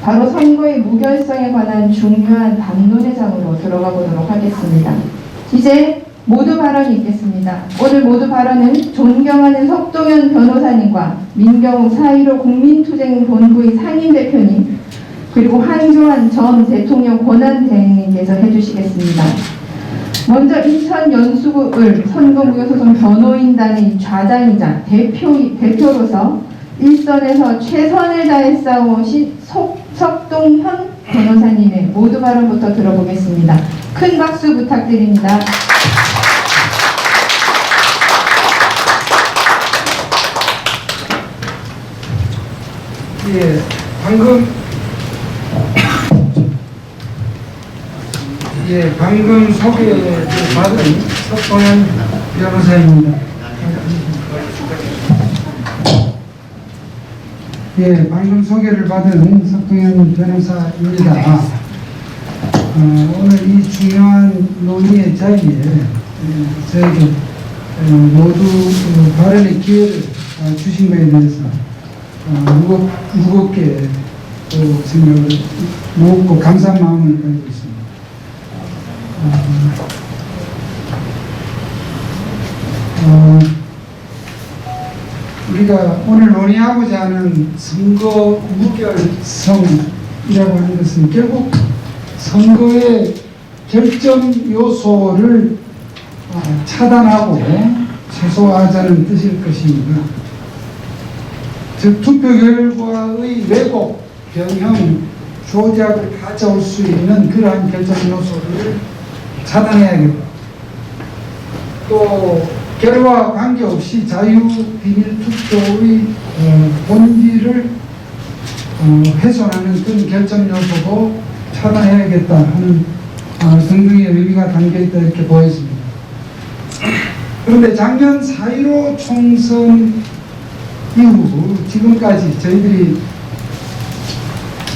바로 선거의 무결성에 관한 중요한 담론의 장으로 들어가 보도록 하겠습니다. 이제 모두 발언이 있겠습니다. 오늘 모두 발언은 존경하는 석동현 변호사님과 민경욱 4.15 국민투쟁본부의 상임대표님 그리고 한교안 전 대통령 권한대행님께서 해주시겠습니다. 먼저 인천 연수구을 선거무효소송 변호인단의 좌장이자 대표로서 일선에서 최선을 다해 싸워오신 석동현 변호사님의 모두 발언부터 들어보겠습니다. 큰 박수 부탁드립니다. 예, 방금 소개받은 석동현 변호사입니다. 예, 방금 소개를 받은 석동현 변호사입니다. 오늘 이 중요한 논의의 자리에 저에게 모두 발언의 기회를 주신 것에 대해서 무겁게 또 생각을 무겁고 감사한 마음을 가지고 있습니다. 우리가 오늘 논의하고자 하는 선거 무결성이라고 하는 것은 결국 선거의 결정 요소를 차단하고 최소화하자는 뜻일 것입니다. 즉 투표 결과의 왜곡, 변형, 조작을 가져올 수 있는 그러한 결정 요소를 차단해야겠다. 또 결과와 관계없이 자유 비밀 투표의 본질을 훼손하는 그런 결정 요소도 차단해야겠다 하는 등등의 의미가 담겨있다 이렇게 보여집니다. 그런데 작년 4.15 총선 이후 지금까지 저희들이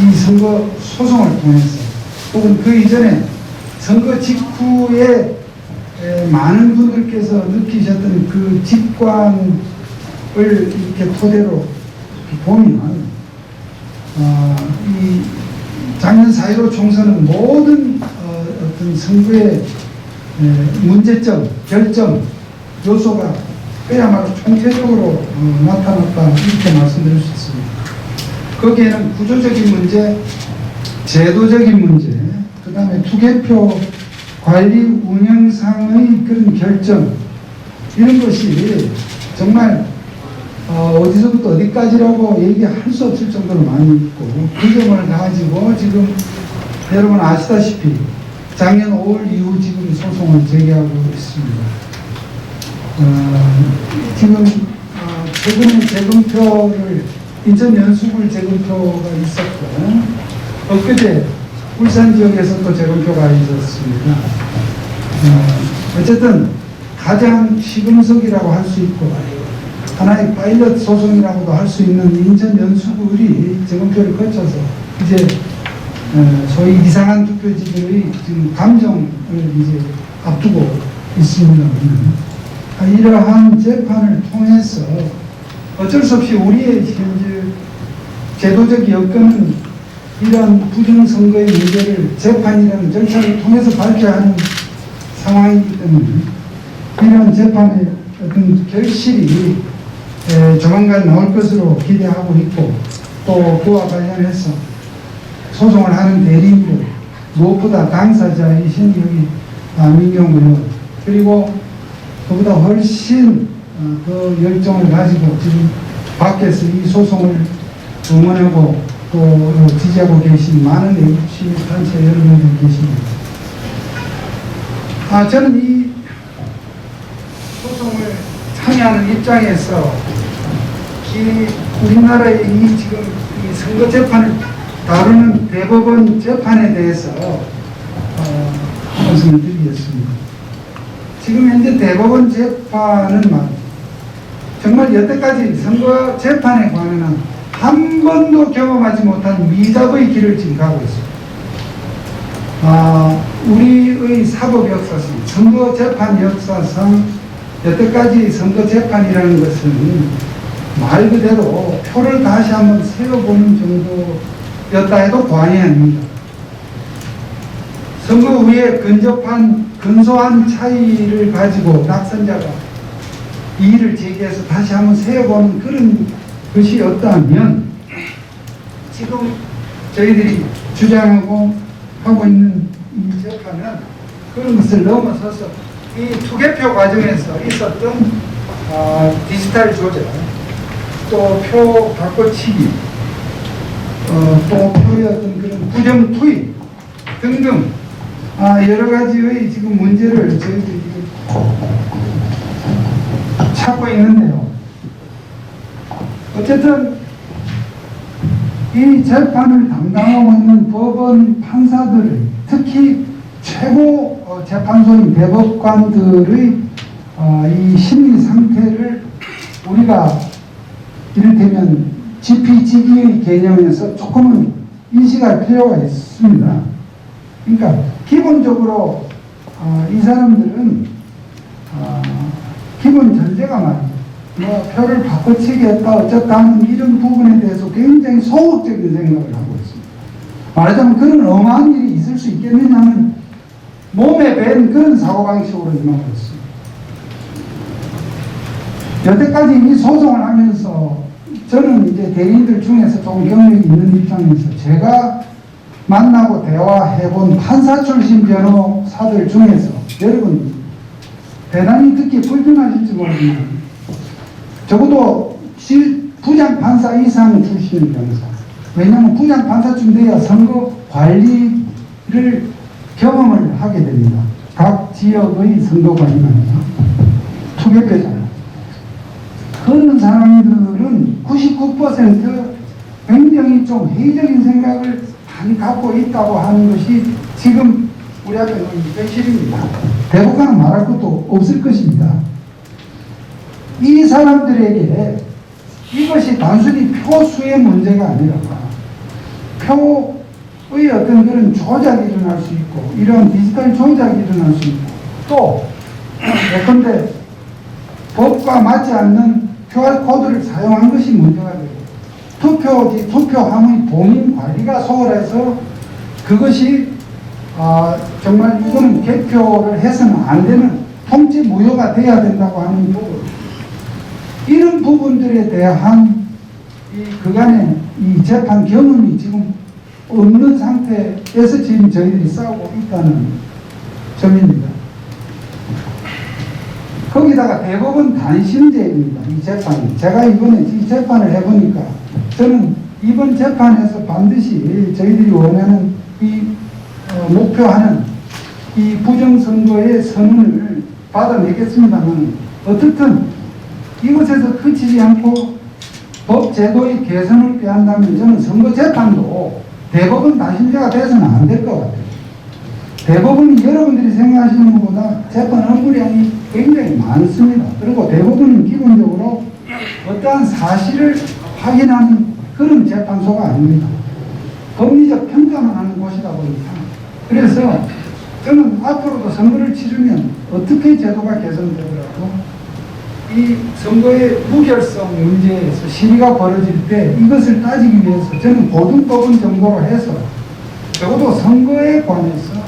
이 선거 소송을 통해서 혹은 그 이전에 선거 직후에 많은 분들께서 느끼셨던 그 직관을 이렇게 토대로 보면 이 작년 4.15 총선은 모든 어떤 선거의 문제점, 결정 요소가 그야말로 총체적으로 나타났다 이렇게 말씀드릴 수 있습니다. 거기에는 구조적인 문제, 제도적인 문제, 그 다음에 투개표 관리 운영상의 그런 결정 이런 것이 정말 어디서부터 어디까지라고 얘기할 수 없을 정도로 많이 있고 그 점을 가지고 지금 여러분 아시다시피 작년 5월 이후 지금 소송을 제기하고 있습니다. 지금 최근에 재검표를 인천 연수구 재검표가 있었고 엊그제 울산 지역에서 또 재검표가 있었습니다. 어쨌든 가장 시금석이라고 할 수 있고 하나의 파일럿 소송이라고도 할 수 있는 인천 연수구이 재검표를 거쳐서 이제 소위 이상한 투표지들의 지금 감정을 이제 앞두고 있습니다. 이러한 재판을 통해서 어쩔 수 없이 우리의 현재 제도적 여건은 이러한 부정선거의 문제를 재판이라는 절차를 통해서 밝혀야 하는 상황이기 때문에 이러한 재판의 어떤 결실이 조만간 나올 것으로 기대하고 있고 또 그와 관련해서 소송을 하는 대리인들 무엇보다 당사자이신 여기 민경욱 의원 그리고 그보다 훨씬 더 열정을 가지고 지금 밖에서 이 소송을 응원하고 또 지지하고 계신 많은 애국시민단체 여러분들 계십니다. 저는 이 소송을 참여하는 입장에서 우리나라의 이 지금 이 선거 재판을 다루는 대법원 재판에 대해서 말씀을 드리겠습니다. 지금 현재 대법원 재판은 정말 여태까지 선거 재판에 관한 한 번도 경험하지 못한 미답의 길을 지금 가고 있습니다. 우리의 사법 역사상, 선거 재판 역사상 여태까지 선거 재판이라는 것은 말 그대로 표를 다시 한번 세워보는 정도의 였다 해도 과언이 아닙니다. 선거 후에 근소한 차이를 가지고 낙선자가 이의를 제기해서 다시 한번 세어보는 그런 것이었다면 지금 저희들이 주장하고 하고 있는 이 재판은 그런 것을 넘어서서 이 투개표 과정에서 있었던 디지털 조작, 또 표 바꿔치기, 또 표의 어떤 그런 부정 투입 등등 여러 가지의 지금 문제를 저희들이 찾고 있는데요. 어쨌든 이 재판을 담당하고 있는 법원 판사들의, 특히 최고 재판소인 대법관들의 이 심리 상태를 우리가 이를테면 지피지기의 개념에서 조금은 인식할 필요가 있습니다. 그러니까 기본적으로 이 사람들은 기본 전제가 말이죠. 뭐 표를 바꿔치기 했다 어쨌다 하는 이런 부분에 대해서 굉장히 소극적인 생각을 하고 있습니다. 말하자면 그런 엄한 일이 있을 수 있겠느냐는 몸에 밴 그런 사고방식으로 임하고 있습니다. 여태까지 이 소송을 하면서 저는 이제 대리인들 중에서 조금 경력이 있는 입장에서 제가 만나고 대화해본 판사 출신 변호사들 중에서 여러분 대단히 듣기 불편하실지 모르지만 적어도 부장 판사 이상 출신의 변호사, 왜냐하면 부장 판사쯤 돼야 선거 관리를 경험을 하게 됩니다. 각 지역의 선거관리가 아니라 투개표잖아요. 그런 사람들은 99% 굉장히 좀 회의적인 생각을 많이 갖고 있다고 하는 것이 지금 우리 앞에 놓인 현실입니다. 대법관은 말할 것도 없을 것입니다. 이 사람들에게 이것이 단순히 표수의 문제가 아니라 표의 어떤 그런 조작이 일어날 수 있고 이런 디지털 조작이 일어날 수 있고 또 예컨대 법과 맞지 않는 QR코드를 사용한 것이 문제가 되고 투표함의 본인 관리가 소홀해서 그것이 정말 이거는 개표를 해서는 안 되는 통지 무효가 돼야 된다고 하는 부분, 이런 부분들에 대한 그간의 이 재판 경험이 지금 없는 상태에서 지금 저희들이 싸우고 있다는 점입니다. 거기다가 대법원 단심제입니다. 이 재판이. 제가 이번에 이 재판을 해보니까 저는 이번 재판에서 반드시 저희들이 원하는 목표하는 이 부정선거의 선언을 받아내겠습니다만 어떻든 이것에서 그치지 않고 법 제도의 개선을 빼한다면 저는 선거재판도 대법원 단심제가 돼서는 안 될 것 같아요. 대법원이 여러분들이 생각하시는 것보다 재판 업무량이 굉장히 많습니다. 그리고 대법원은 기본적으로 어떠한 사실을 확인하는 그런 재판소가 아닙니다. 법리적 평가만 하는 곳이다 보니까. 그래서 저는 앞으로도 선거를 치르면 어떻게 제도가 개선되더라도 이 선거의 무결성 문제에서 시비가 벌어질 때 이것을 따지기 위해서 저는 고등법원 정도로 해서 적어도 선거에 관해서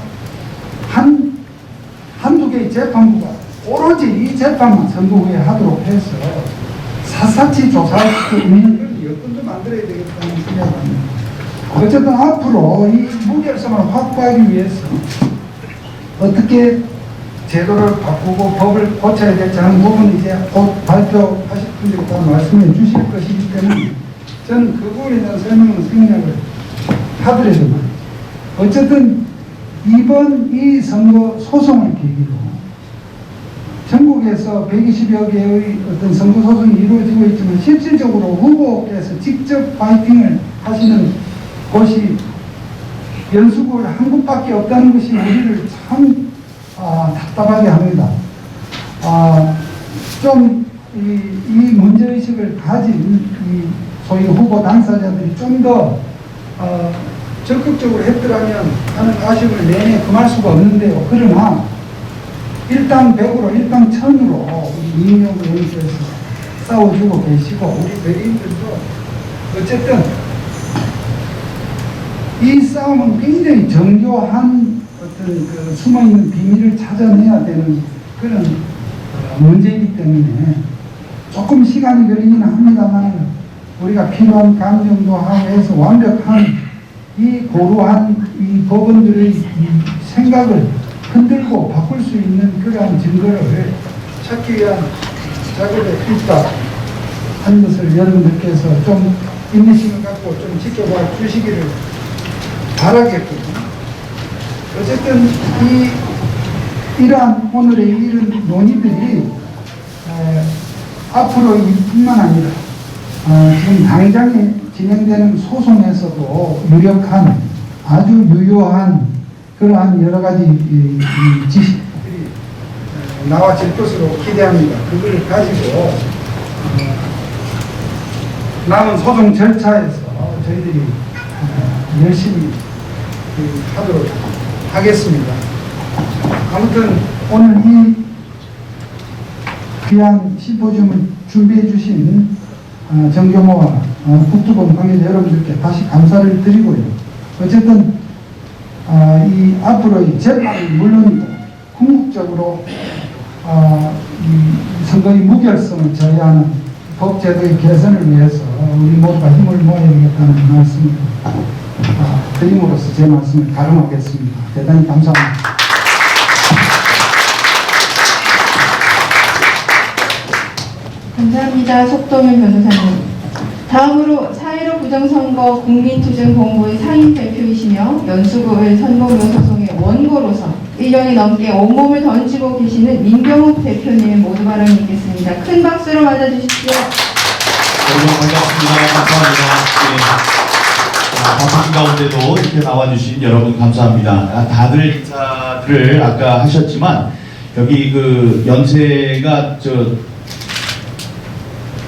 한두 개의 재판부가 오로지 이 재판만 선거 후에 하도록 해서 샅샅이 조사할 수 있는 그런 여건도 만들어야 되겠다는 생각을 합니다. 어쨌든 앞으로 이 무결성을 확보하기 위해서 어떻게 제도를 바꾸고 법을 고쳐야 될지 하는 부분은 이제 곧 발표하실 분들이 다 말씀해 주실 것이기 때문에 저는 그 부분에 대한 설명을 생략을 하더라도 어쨌든 이번 이 선거 소송을 계기로 전국에서 120여 개의 어떤 선거 소송이 이루어지고 있지만 실질적으로 후보께서 직접 파이팅을 하시는 곳이 연수구를 한 곳밖에 없다는 것이 우리를 참 답답하게 합니다. 좀 이 문제의식을 가진 이 소위 후보 당사자들이 좀 더 적극적으로 했더라면 하는 아쉬움을 내내 금할 수가 없는데요. 그러나 일당 100으로 일당 1000으로 우리 이민영 의원께서 싸워주고 계시고 우리 대리인들도 어쨌든 이 싸움은 굉장히 정교한 어떤 그 숨어있는 비밀을 찾아내야 되는 그런 문제이기 때문에 조금 시간이 걸리긴 합니다만 우리가 필요한 감정도 하고 해서 완벽한 이 고루한 이 법원들의 이 생각을 흔들고 바꿀 수 있는 그러한 증거를 찾기 위한 작업에 필요하다 하는 것을 여러분들께서 좀 인내심을 갖고 좀 지켜봐 주시기를 바라겠군요. 어쨌든 이러한 오늘의 이런 논의들이 앞으로 이뿐만 아니라 지금 당장에 진행되는 소송에서도 유력한 아주 유효한 그러한 여러 가지 지식들이 나와질 것으로 기대합니다. 그걸 가지고 남은 소송 절차에서 저희들이 열심히 하도록 하겠습니다. 아무튼 오늘 이 귀한 심포지움을 준비해 주신 정경호와 국토본 관계자 여러분들께 다시 감사를 드리고요. 어쨌든 이 앞으로의 재판은 물론이고 궁극적으로 이 선거의 무결성을 저해하는 법제도의 개선을 위해서 우리 모두가 힘을 모아야 되겠다는 말씀을 드림으로써 제 말씀을 가름하겠습니다. 대단히 감사합니다. 감사합니다. 속도면 변호사님. 다음으로 4.15 부정선거 국민투쟁본부의 상임 대표이시며 연수구의 선거명 소송의 원고로서 1년이 넘게 온몸을 던지고 계시는 민경욱 대표님의 모두 발언이 있겠습니다. 큰 박수로 맞아주십시오. 여러분 반갑습니다. 감사합니다. 바쁜 가운데도 이렇게 나와주신 여러분 감사합니다. 다들 인사들을 아까 하셨지만 여기 그 연세가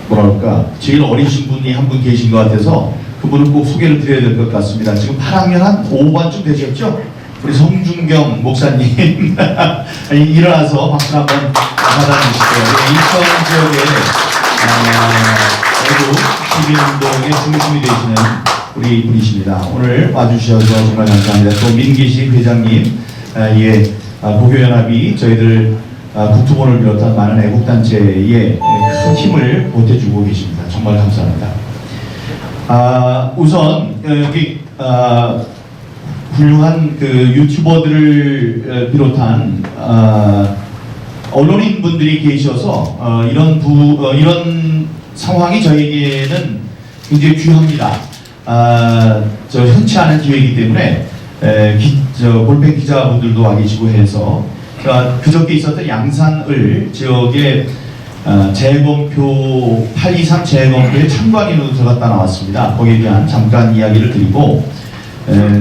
뭐랄까 제일 어리신 분이 한 분 계신 것 같아서 그분을 꼭 소개를 드려야 될 것 같습니다. 지금 8학년 한 5반쯤 되셨죠? 우리 성준경 목사님 일어나서 박수 한번 받아주시고요. 인천 지역에 시민운동의 중심이 되시는 우리 분이십니다. 오늘 와주셔서 정말 감사합니다. 또 민기식 회장님, 고교연합이 저희들 국토본을 비롯한 많은 애국단체에 큰 힘을 보태주고 계십니다. 정말 감사합니다. 우선 여기 훌륭한 그 유튜버들을 비롯한 언론인 분들이 계셔서 이런 상황이 저에게는 굉장히 귀합니다. 흔치 않은 기회이기 때문에 볼펜 기자분들도 와 계시고 해서 그저께 있었던 양산을 지역에 재검표 823 재검표에 참관인으로 들어갔다 나왔습니다. 거기에 대한 잠깐 이야기를 드리고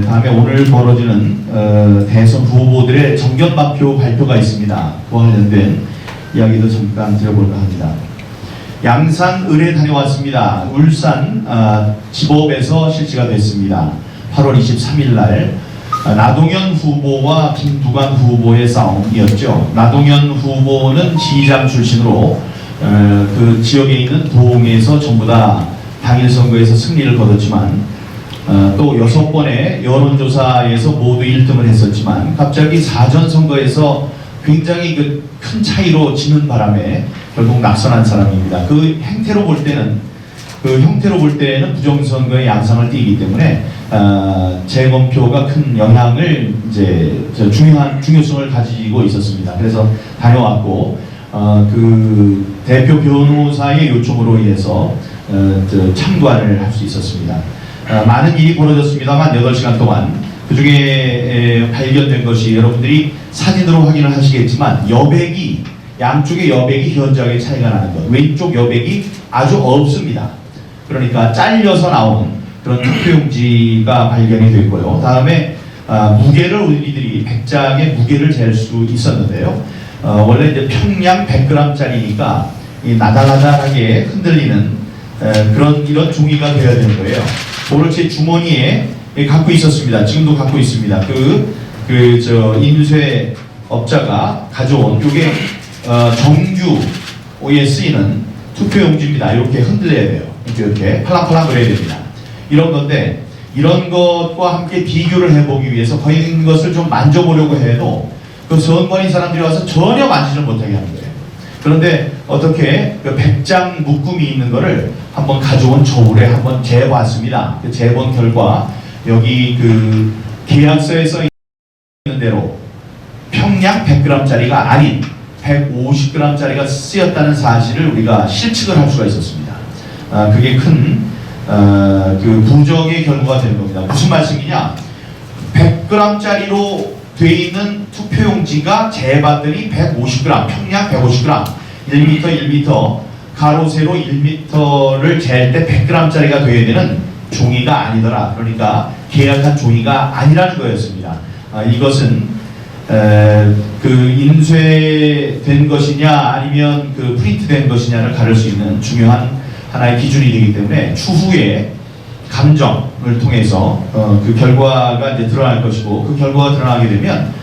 다음에 오늘 벌어지는 대선 후보들의 정견마표 발표가 있습니다. 그와 관련된 이야기도 잠깐 드려볼까 합니다. 양산 을에 다녀왔습니다. 울산 지법에서 실시가 됐습니다. 8월 23일 날 나동현 후보와 김두관 후보의 싸움이었죠. 나동현 후보는 시장 출신으로 그 지역에 있는 도에서 전부 다 당일 선거에서 승리를 거뒀지만 또 6번의 여론조사에서 모두 1등을 했었지만 갑자기 사전 선거에서 굉장히 그 큰 차이로 지는 바람에 결국 낙선한 사람입니다. 그 형태로 볼 때는 부정선거의 양상을 띠기 때문에 재검표가 큰 영향을 중요성을 가지고 있었습니다. 그래서 다녀왔고 그 대표 변호사의 요청으로 인해서 참관을 할 수 있었습니다. 많은 일이 벌어졌습니다만 8시간 동안 그 중에 발견된 것이 여러분들이 사진으로 확인을 하시겠지만 양쪽의 여백이 현저하게 차이가 나는 것. 왼쪽 여백이 아주 없습니다. 그러니까 잘려서 나온 그런 투표용지가 발견이 됐고요. 다음에 무게를 우리들이 100장의 무게를 잴 수 있었는데요. 원래 이제 평량 100g짜리니까 나달나달하게 흔들리는 이런 종이가 되어야 되는 거예요. 오늘 제 주머니에 갖고 있었습니다. 지금도 갖고 있습니다. 인쇄 업자가 가져온 이게 정규에 쓰이는 투표용지입니다. 이렇게 흔들려야 돼요. 이렇게 팔랑팔랑 그려야 됩니다. 이런 건데 이런 것과 함께 비교를 해보기 위해서 거인 것을 좀 만져보려고 해도 그 선관위 사람들이 와서 전혀 만지를 못하게 하는 거예요. 그런데 어떻게 그 100장 묶음이 있는 거를 한번 가져온 저울에 한번 재봤습니다. 그 재본 결과 여기 그 계약서에 써 있는 대로 평양 100g짜리가 아닌 150g짜리가 쓰였다는 사실을 우리가 실측을 할 수가 있었습니다. 그게 큰 그 부정의 결과가 되는 겁니다. 무슨 말씀이냐? 100g짜리로 돼 있는 투표용지가 재봤더니 150g, 평양 150g, 1m 1m, 가로 세로 1m를 잴 때 100g짜리가 돼야 되는 종이가 아니더라. 그러니까 계약한 종이가 아니라는 거였습니다. 이것은 그 인쇄된 것이냐 아니면 그 프린트된 것이냐를 가릴 수 있는 중요한 하나의 기준이 되기 때문에 추후에 감정을 통해서 그 결과가 이제 드러날 것이고, 그 결과가 드러나게 되면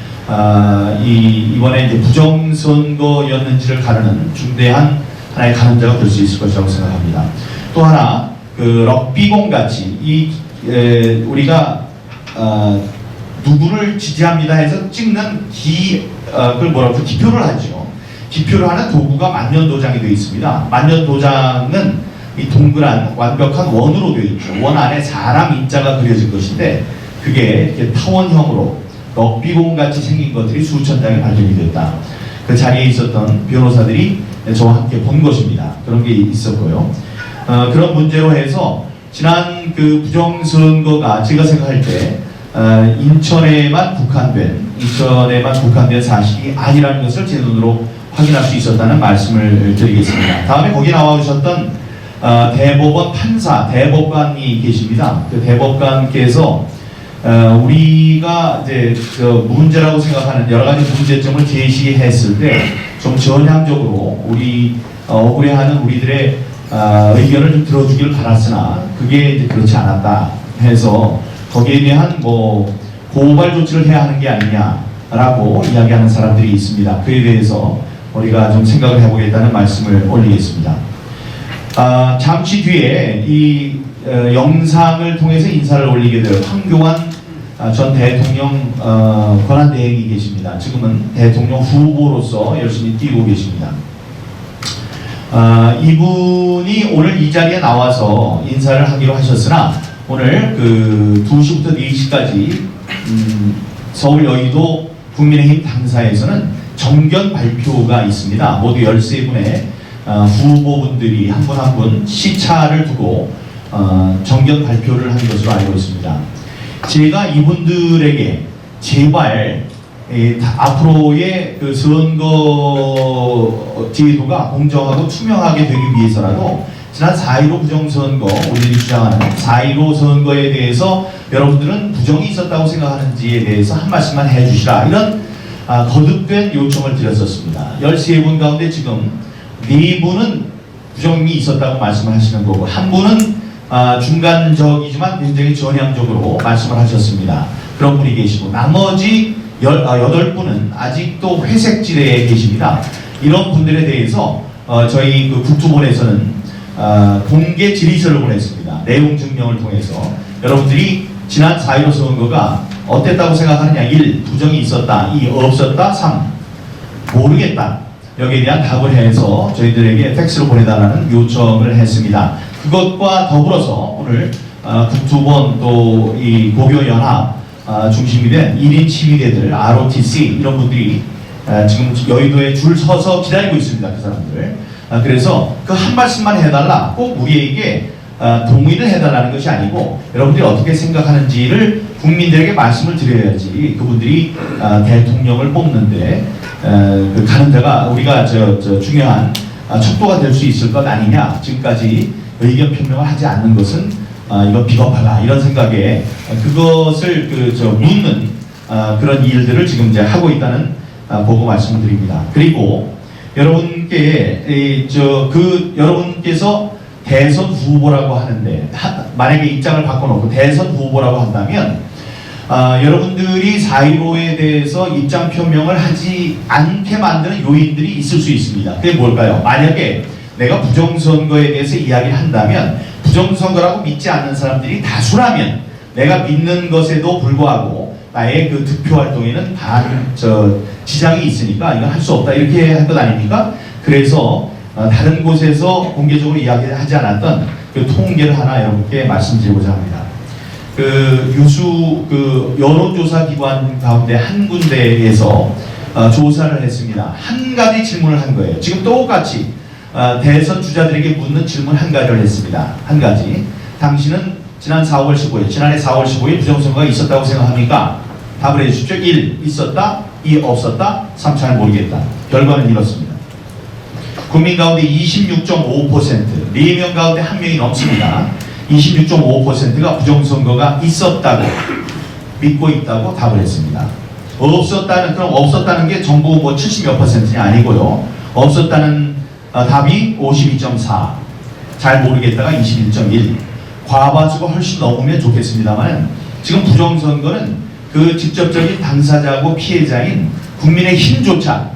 이번에 이제 부정선거였는지를 가르는 중대한 하나의 가늠자가 될 수 있을 것이라고 생각합니다. 또 하나, 그 럭비공 같이 우리가 누구를 지지합니다 해서 찍는 그걸 뭐라고 기표를 하죠. 기표를 하는 도구가 만년도장이 되어 있습니다. 만년도장은 이 동그란 완벽한 원으로 되어 있죠. 원 안에 사람 인자가 그려질 것인데 그게 이렇게 타원형으로 럭비공 같이 생긴 것들이 수천 장이 발견이 됐다. 그 자리에 있었던 변호사들이 저와 함께 본 것입니다. 그런 게 있었고요. 그런 문제로 해서 지난 그 부정선거가 제가 생각할 때 인천에만 국한된 사실이 아니라는 것을 제 눈으로 확인할 수 있었다는 말씀을 드리겠습니다. 다음에 거기 나와주셨던 대법원 판사, 대법관이 계십니다. 그 대법관께서 우리가 이제 그 문제라고 생각하는 여러 가지 문제점을 제시했을 때 좀 전향적으로 우리 억울해하는 우리들의 의견을 좀 들어주기를 바랐으나 그게 이제 그렇지 않았다 해서 거기에 대한 뭐 고발 조치를 해야 하는 게 아니냐라고 이야기하는 사람들이 있습니다. 그에 대해서 우리가 좀 생각을 해보겠다는 말씀을 올리겠습니다. 잠시 뒤에 이 영상을 통해서 인사를 올리게 될 황교안 전 대통령 권한대행이 계십니다. 지금은 대통령 후보로서 열심히 뛰고 계십니다. 이분이 오늘 이 자리에 나와서 인사를 하기로 하셨으나 오늘 그 2시부터 4시까지 서울 여의도 국민의힘 당사에서는 정견 발표가 있습니다. 모두 13분의 후보분들이 한 분 한 분 시차를 두고 정견 발표를 하는 것으로 알고 있습니다. 제가 이분들에게 제발 앞으로의 그 선거 제도가 공정하고 투명하게 되기 위해서라도 지난 4.15 부정선거, 우리들이 주장하는 4.15 선거에 대해서 여러분들은 부정이 있었다고 생각하는지에 대해서 한 말씀만 해주시라, 이런 거듭된 요청을 드렸었습니다. 13분 가운데 지금 4분은 부정이 있었다고 말씀을 하시는 거고, 한 분은 중간적이지만 굉장히 전향적으로 말씀을 하셨습니다. 그런 분이 계시고, 나머지 8분은 아직도 회색지대에 계십니다. 이런 분들에 대해서 저희 그 국토본에서는 공개 질의서를 보냈습니다. 내용 증명을 통해서 여러분들이 지난 4.15 선거가 어땠다고 생각하느냐. 1. 부정이 있었다. 2. 없었다. 3. 모르겠다. 여기에 대한 답을 해서 저희들에게 팩스로 보내달라는 요청을 했습니다. 그것과 더불어서 오늘 국토본 또 이 고교연합 중심이 된 1인 시위대들, ROTC 이런 분들이 지금 여의도에 줄 서서 기다리고 있습니다. 그 사람들. 그래서 그 한 말씀만 해달라, 꼭 우리에게 동의를 해달라는 것이 아니고 여러분들이 어떻게 생각하는지를 국민들에게 말씀을 드려야지 그분들이 대통령을 뽑는데 그 가늠자가 우리가 중요한 척도가 될 수 있을 것 아니냐. 지금까지 의견 표명을 하지 않는 것은 이건 비겁하다, 이런 생각에 그것을 묻는 그런 일들을 지금 이제 하고 있다는 보고 말씀을 드립니다. 그리고 여러분께 여러분께서 대선 후보라고 하는데 만약에 입장을 바꿔놓고 대선 후보라고 한다면 여러분들이 4.15에 대해서 입장 표명을 하지 않게 만드는 요인들이 있을 수 있습니다. 그게 뭘까요? 만약에 내가 부정선거에 대해서 이야기를 한다면 부정선거라고 믿지 않는 사람들이 다수라면 내가 믿는 것에도 불구하고 나의 그 득표 활동에는 지장이 있으니까 이건 할 수 없다 이렇게 할 것 아닙니까? 그래서 다른 곳에서 공개적으로 이야기하지 않았던 그 통계를 하나 여러분께 말씀드리고자 합니다. 여론조사 기관 가운데 한 군데에서 조사를 했습니다. 한 가지 질문을 한 거예요. 지금 똑같이 대선 주자들에게 묻는 질문 한 가지를 했습니다. 한 가지. 당신은 지난해 4월 15일 부정선거가 있었다고 생각합니까? 답을 해주십시오. 1. 있었다. 2. 없었다. 3. 잘 모르겠다. 결과는 이렇습니다. 국민 가운데 26.5%, 4명 가운데 1명이 넘습니다. 26.5%가 부정선거가 있었다고 믿고 있다고 답을 했습니다. 없었다는 게 전부 70몇 %냐 아니고요. 없었다는 답이 52.4, 잘 모르겠다가 21.1, 과반수가 훨씬 넘으면 좋겠습니다만 지금 부정선거는 그 직접적인 당사자고 피해자인 국민의힘조차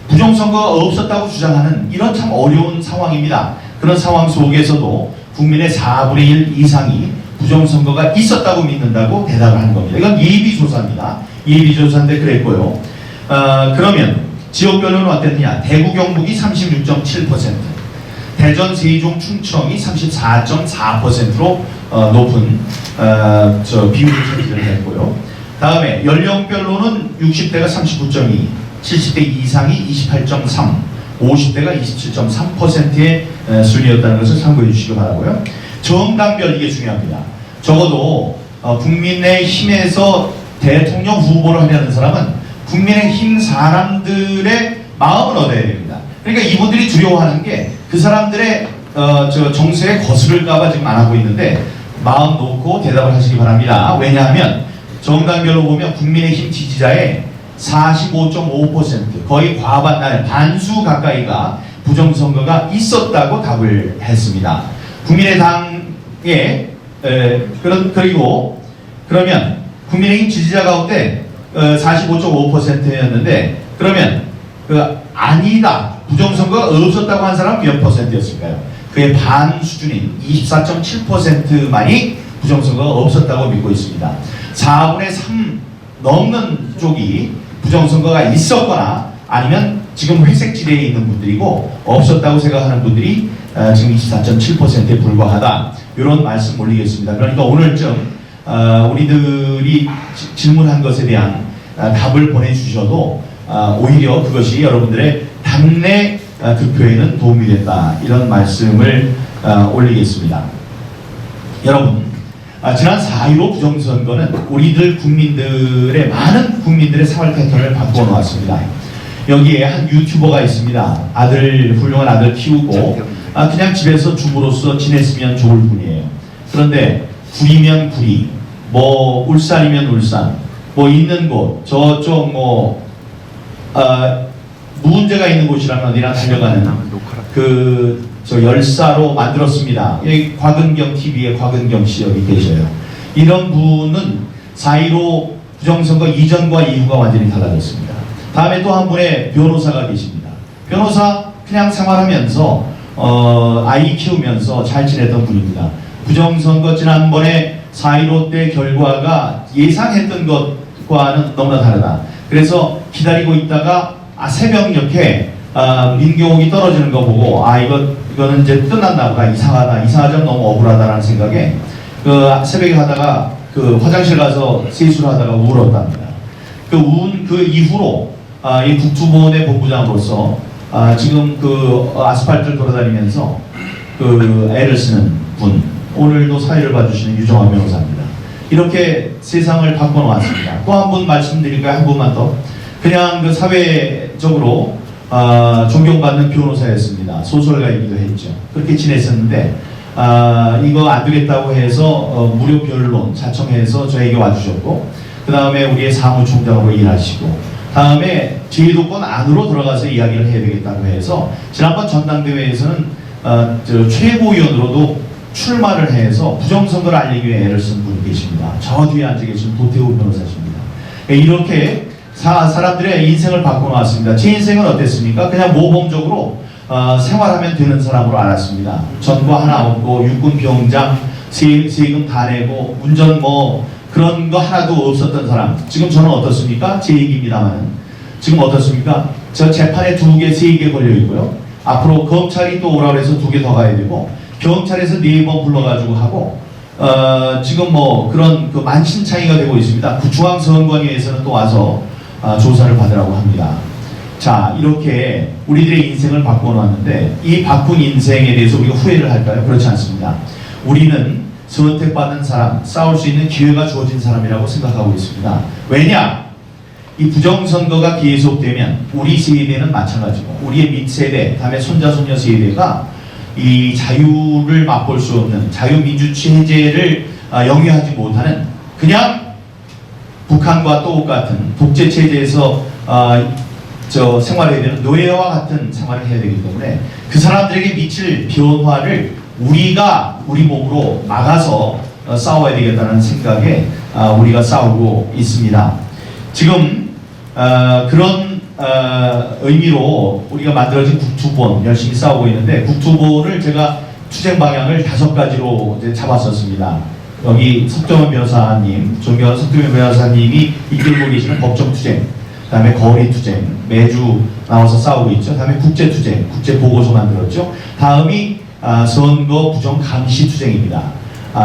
부정선거가 없었다고 주장하는 이런 참 어려운 상황입니다. 그런 상황 속에서도 국민의 4분의 1 이상이 부정선거가 있었다고 믿는다고 대답을 한 겁니다. 이건 예비조사입니다. 예비조사인데 그랬고요. 그러면 지역별로는 어땠느냐? 대구 경북이 36.7%, 대전 세종 충청이 34.4%로 높은 비율을 차지를 했고요. 다음에 연령별로는 60대가 39.2, 70대 이상이 28.3, 50대가 27.3%의 순위였다는 것을 참고해 주시기 바라고요. 정당별 이게 중요합니다. 적어도 국민의힘에서 대통령 후보를 하려는 사람은 국민의힘 사람들의 마음을 얻어야 됩니다. 그러니까 이분들이 두려워하는 게 그 사람들의 정서에 거스를까봐 지금 안 하고 있는데 마음 놓고 대답을 하시기 바랍니다. 왜냐하면 정당별로 보면 국민의힘 지지자의 45.5%, 거의 과반, 반수 가까이가 부정선거가 있었다고 답을 했습니다. 국민의당에 그러면 국민의힘 지지자 가운데 45.5%였는데 그러면 아니다, 부정선거가 없었다고 한 사람은 몇 %였을까요? 그의 반 수준인 24.7%만이 부정선거가 없었다고 믿고 있습니다. 4분의 3 넘는 쪽이 부정선거가 있었거나 아니면 지금 회색지대에 있는 분들이고 없었다고 생각하는 분들이 지금 24.7%에 불과하다. 이런 말씀 올리겠습니다. 그러니까 오늘쯤 우리들이 질문한 것에 대한 답을 보내주셔도 오히려 그것이 여러분들의 당내 득표에는 도움이 됐다. 이런 말씀을 올리겠습니다. 여러분, 지난 4.15 부정선거는 우리들 국민들의 많은 국민들의 생활 패턴을 바꾸어 놓았습니다. 여기에 한 유튜버가 있습니다. 훌륭한 아들 키우고 그냥 집에서 주부로서 지냈으면 좋을 분이에요. 그런데 구리면 구리, 울산이면 울산, 있는 곳, 저쪽 문제가 있는 곳이라면 어디나 달려가는 열사로 만들었습니다. 여기 곽은경 TV의 곽은경 씨 여기 계셔요. 이런 분은 4.15 부정선거 이전과 이후가 완전히 달라졌습니다. 다음에 또 한 분의 변호사가 계십니다. 변호사 그냥 생활하면서 아이 키우면서 잘 지냈던 분입니다. 부정선거 지난번에 4.15 때 결과가 예상했던 것과는 너무나 다르다. 그래서 기다리고 있다가 새벽녘에 민경욱이 떨어지는 거 보고 이거는 이제 끝났나 보다, 이상하자면 너무 억울하다라는 생각에 새벽에 가다가 화장실 가서 세수를 하다가 울었답니다. 그 이후로 이 국토보훈의 본부장으로서 지금 아스팔트를 돌아다니면서 애를 쓰는 분, 오늘도 사회를 봐주시는 유정환 변호사입니다. 이렇게 세상을 바꿔놓았습니다. 또 한 분 말씀드릴까요? 한 분만 더. 그냥 사회적으로 존경받는 변호사였습니다. 소설가이기도 했죠. 그렇게 지냈었는데 이거 안 되겠다고 해서 무료 변론 자청해서 저에게 와주셨고, 그 다음에 우리의 사무총장으로 일하시고, 다음에 제도권 안으로 들어가서 이야기를 해야 되겠다고 해서 지난번 전당대회에서는 최고위원으로도 출마를 해서 부정선거를 알리기 위해 애를 쓴 분이 계십니다. 저 뒤에 앉아 계신 도태우 변호사십니다. 이렇게 사람들의 인생을 바꿔놓았습니다. 제 인생은 어땠습니까? 그냥 모범적으로 생활하면 되는 사람으로 알았습니다. 전과 하나 없고 육군 병장 세금 다 내고 운전 뭐 그런 거 하나도 없었던 사람. 지금 저는 어떻습니까? 제 얘기입니다만은 지금 어떻습니까? 저 재판에 2개, 3개 걸려 있고요. 앞으로 검찰이 또 오라고 해서 2개 더 가야 되고 경찰에서 4번 불러가지고 하고 지금 뭐 그런 그 만신창이가 되고 있습니다. 중앙선관위에서는 또 와서 조사를 받으라고 합니다. 자, 이렇게 우리들의 인생을 바꿔놓았는데 이 바꾼 인생에 대해서 우리가 후회를 할까요? 그렇지 않습니다. 우리는 선택받은 사람, 싸울 수 있는 기회가 주어진 사람이라고 생각하고 있습니다. 왜냐? 이 부정선거가 계속되면 우리 세대는 마찬가지고 우리의 밑세대, 다음에 손자, 손녀 세대가 이 자유를 맛볼 수 없는 자유민주체제를 영위하지 못하는 그냥 북한과 똑같은 독재체제에서 생활해야 되는 노예와 같은 생활을 해야 되기 때문에 그 사람들에게 미칠 변화를 우리가 우리 몸으로 막아서 싸워야 되겠다는 생각에 우리가 싸우고 있습니다. 지금 그런 의미로 우리가 만들어진 국투본 열심히 싸우고 있는데 국투본을 제가 투쟁 방향을 5가지로 이제 잡았었습니다. 여기 석정원 변호사님, 존경하는 석정원 변호사님이 이끌고 계시는 법정투쟁, 그 다음에 거리투쟁, 매주 나와서 싸우고 있죠. 그 다음에 국제투쟁, 국제보고서 만들었죠. 다음이 선거 부정 감시 투쟁입니다.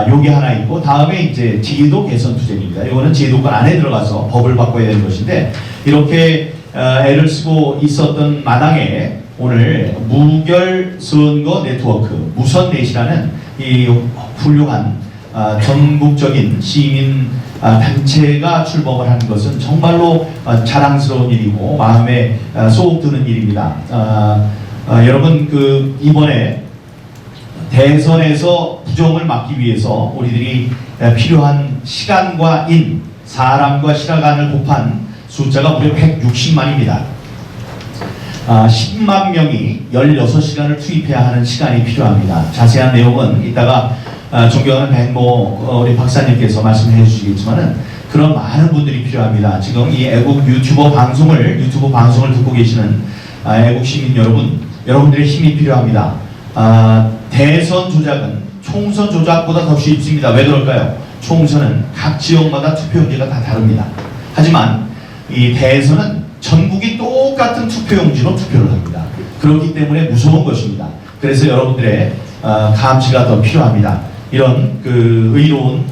요게 하나 있고, 다음에 이제 제도 개선 투쟁입니다. 이거는 제도권 안에 들어가서 법을 바꿔야 되는 것인데, 이렇게 애를 쓰고 있었던 마당에 오늘 무결 선거 네트워크, 무선넷이라는 이 훌륭한 전국적인 시민 단체가 출범을 하는 것은 정말로 자랑스러운 일이고 마음에 쏙 드는 일입니다. 여러분 이번에 대선에서 부정을 막기 위해서 우리들이 필요한 시간과 사람과 시간을 곱한 숫자가 무려 160만입니다. 10만 명이 16시간을 투입해야 하는 시간이 필요합니다. 자세한 내용은 이따가 존경하는 백모 우리 박사님께서 말씀해 주시겠지만은 그런 많은 분들이 필요합니다. 지금 이 애국 유튜브 방송을 듣고 계시는 애국 시민 여러분들의 힘이 필요합니다. 대선 조작은 총선 조작보다 더 쉽습니다. 왜 그럴까요? 총선은 각 지역마다 투표용지가 다 다릅니다. 하지만 이 대선은 전국이 똑같은 투표용지로 투표를 합니다. 그렇기 때문에 무서운 것입니다. 그래서 여러분들의 감시가 더 필요합니다. 이런 의로운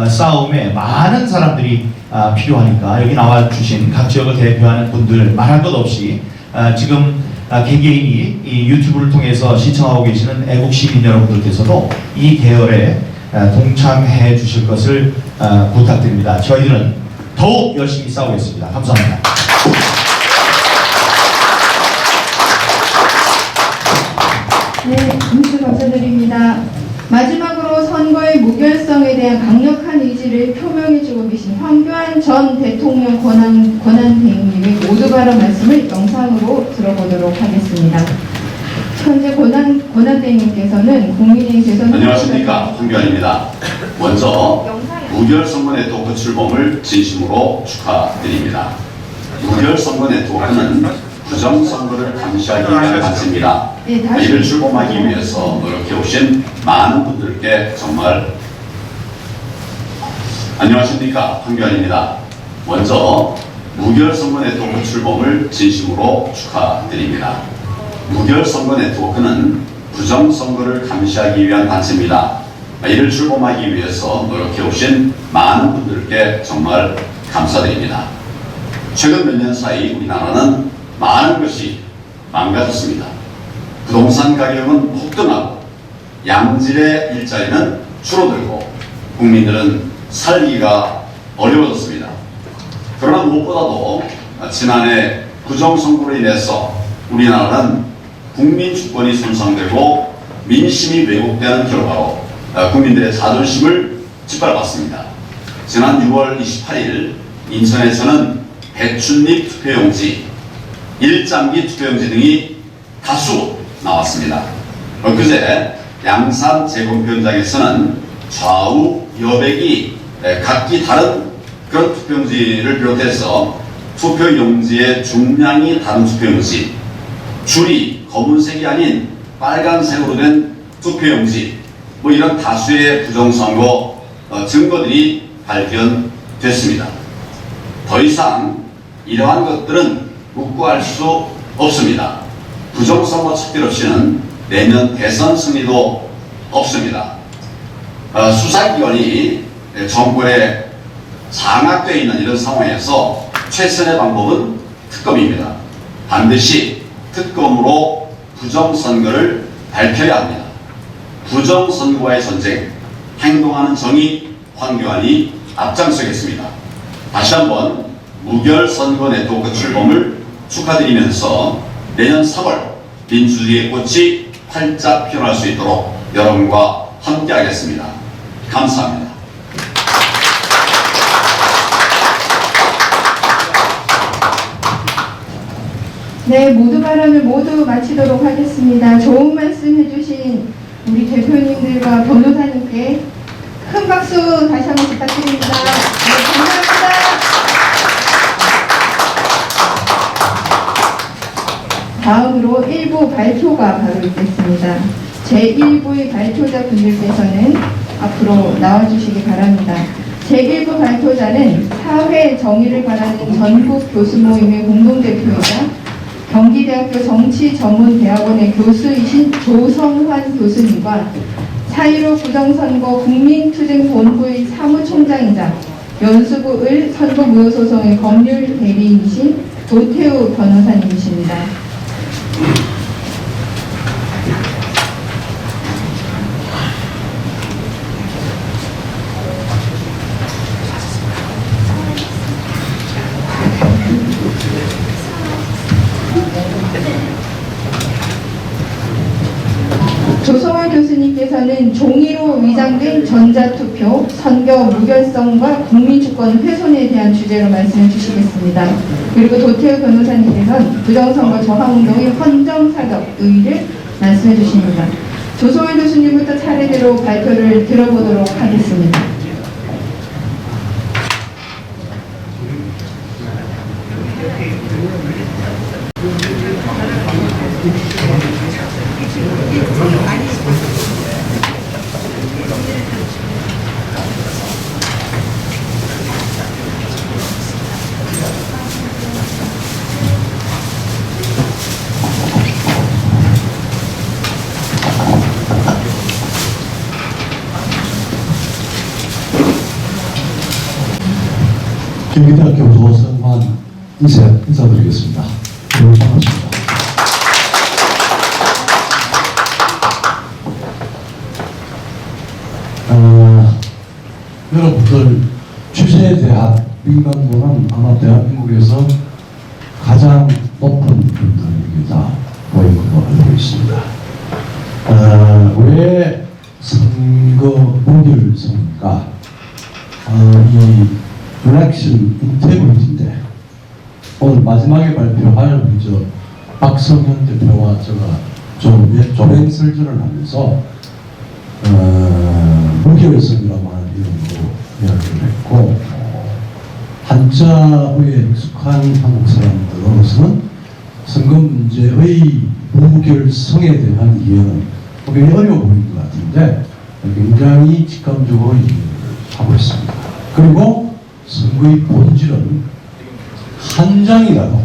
싸움에 많은 사람들이 필요하니까 여기 나와주신 각 지역을 대표하는 분들 말할 것 없이 지금 개개인이 이 유튜브를 통해서 시청하고 계시는 애국 시민 여러분들께서도 이 계열에 동참해 주실 것을 부탁드립니다. 저희들은 더욱 열심히 싸우겠습니다. 감사합니다. 네, 인수 감사드립니다. 마지막으로 선거의 무결성에 대한 강력한 의지를 표명해주고 계신 황교안 전 대통령 권한대행님의 모두 발언 말씀을 영상으로 들어보도록 하겠습니다. 현재 권한대행님께서는 국민의 대선 안녕하십니까, 황교안입니다. 먼저 무결선거 네트워크 출범을 진심으로 축하드립니다. 무결선거 네트워크는 부정선거를 감시하기 위한 단체입니다. 이를 출범하기 위해서 노력해오신 많은 분들께 정말 안녕하십니까, 황교안입니다. 먼저 무결선거 네트워크 출범을 진심으로 축하드립니다. 무결선거 네트워크는 부정선거를 감시하기 위한 단체입니다. 이를 출범하기 위해서 노력해오신 많은 분들께 정말 감사드립니다. 최근 몇 년 사이 우리나라는 많은 것이 망가졌습니다. 부동산 가격은 폭등하고 양질의 일자리는 줄어들고 국민들은 살기가 어려워졌습니다. 그러나 무엇보다도 지난해 부정선거로 인해서 우리나라는 국민 주권이 손상되고 민심이 왜곡되는 결과로 국민들의 자존심을 짓밟았습니다. 지난 6월 28일 인천에서는 배춧잎 투표용지, 일장기 투표용지 등이 다수 나왔습니다. 그제 양산 재검표 현장에서는 좌우 여백이 각기 다른 그런 투표용지를 비롯해서 투표용지의 중량이 다른 투표용지, 줄이 검은색이 아닌 빨간색으로 된 투표용지, 뭐 이런 다수의 부정선거 증거들이 발견됐습니다. 더 이상 이러한 것들은 묵고할 수 없습니다. 부정선거 척결 없이는 내년 대선 승리도 없습니다. 수사기관이 정권에 장악되어 있는 이런 상황에서 최선의 방법은 특검입니다. 반드시 특검으로 부정선거를 밝혀야 합니다. 부정선거와의 전쟁, 행동하는 정의 황교안이 앞장서겠습니다. 다시 한번 무결선거 네트워크 출범을 축하드리면서 내년 3월 민주주의의 꽃이 활짝 피어날 수 있도록 여러분과 함께하겠습니다. 감사합니다. 네, 모두 발언을 모두 마치도록 하겠습니다. 좋은 말씀 해주신 우리 대표님들과 변호사님께 큰 박수 다시 한번 부탁드립니다. 네, 감사합니다. 다음으로 1부 발표가 바로 있겠습니다. 제1부의 발표자 분들께서는 앞으로 나와주시기 바랍니다. 제1부 발표자는 사회 정의를 바라는 전국 교수 모임의 공동대표이자 경기대학교 정치전문대학원의 교수이신 조성환 교수님과 4.15 부정선거 국민투쟁본부의 사무총장이자 연수구 을 선거무효소송의 법률 대리인이신 도태우 변호사님이십니다. 조성환 교수님께서는 종이로 위장된 전자투표, 선거 무결성과 국민주권 훼손에 대한 주제로 말씀해 주시겠습니다. 그리고 도태우 변호사님께서는 부정선거 저항운동의 헌정사격 의의를 말씀해 주십니다. 조성환 교수님부터 차례대로 발표를 들어보도록 하겠습니다. 경기대학교 조성환 인사드리겠습니다. 반갑습니다. 여러분들 취재대학 민간고는 아마 대한민국에서 가장 높은 분들입니다. 보인 걸로 알고 있습니다. 왜 선거 무결성입니까? 이 election 인테그리티인데 오늘 마지막에 발표할 우리 박성현 대표와 제가 좀 조랭설전을 하면서 무결성이라고 하는 이름으로 이야기를 했고 한자에 익숙한 한국 사람들로서는 선거 문제의 무결성에 대한 이해는 굉장히 어려워 보이는 것 같은데 굉장히 직감적으로 이해를 하고 있습니다. 그리고 선거의 본질은 한 장이라도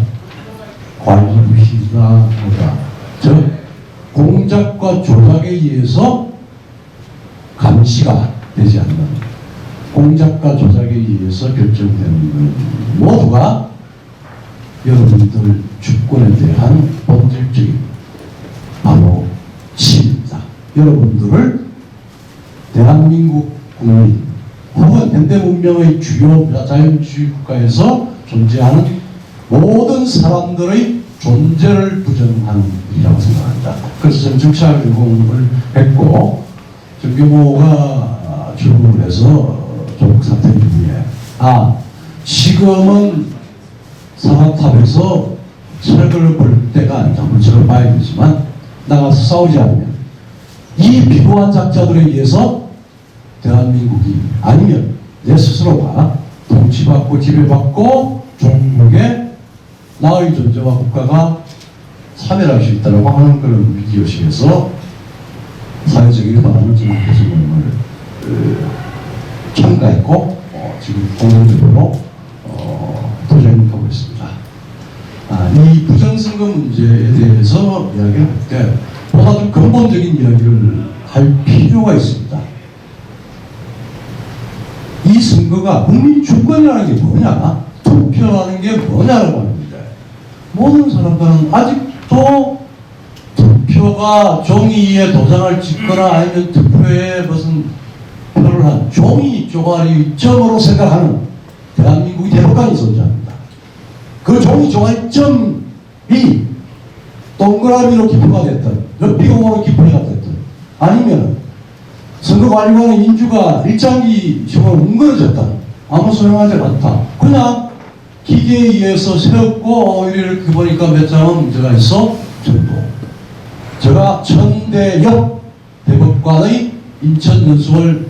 관리부시나 즉 공작과 조작에 의해서 감시가 되지 않는 공작과 조작에 의해서 결정되는 모두가 여러분들 주권에 대한 본질적인 바로 침입니다. 여러분들을 대한민국 국민 혹은 현대 문명의 주요 자연주의 국가에서 존재하는 모든 사람들의 존재를 부정하는 일이라고 생각합니다. 그래서 저는 정치학을 했고 정규모가 출범을 해서 조국 사태 이후에 지금은 사과탑에서 책을 볼 때가 아니다. 책을 봐야 되지만 나가서 싸우지 않으면 이 비호한 작자들에 의해서 대한민국이 아니면 내 스스로가 통치받고 지배받고 종국의 나의 존재와 국가가 차별할 수 있다고 하는 그런 위기의식에서 사회적 일반을 지금 계속 참가했고 지금 공동대표로 도전하고 있습니다. 이 부정선거 문제에 대해서 이야기를 할 때 보다 좀 근본적인 이야기를 할 필요가 있습니다. 이 선거가 국민 주권이라는 게 뭐냐, 투표라는 게 뭐냐라고 하는데 모든 사람들은 아직도 투표가 종이에 도장을 찍거나 아니면 투표에 무슨 표를 한 종이 쪼가리 점으로 생각하는 대한민국의 대법관이 존재합니다. 그 종이 쪼가리 점이 동그라미로 기표가 됐든 연비공으로 기표가 됐든 아니면 선거관리관의 인주가 일장기식으로 뭉그러졌다. 아무 소용하지 않다. 그냥 기계에 의해서 세웠고 이렇게 보니까 몇 장은 문제가 있어 정도. 제가 천대엽 대법관의 인천 연수원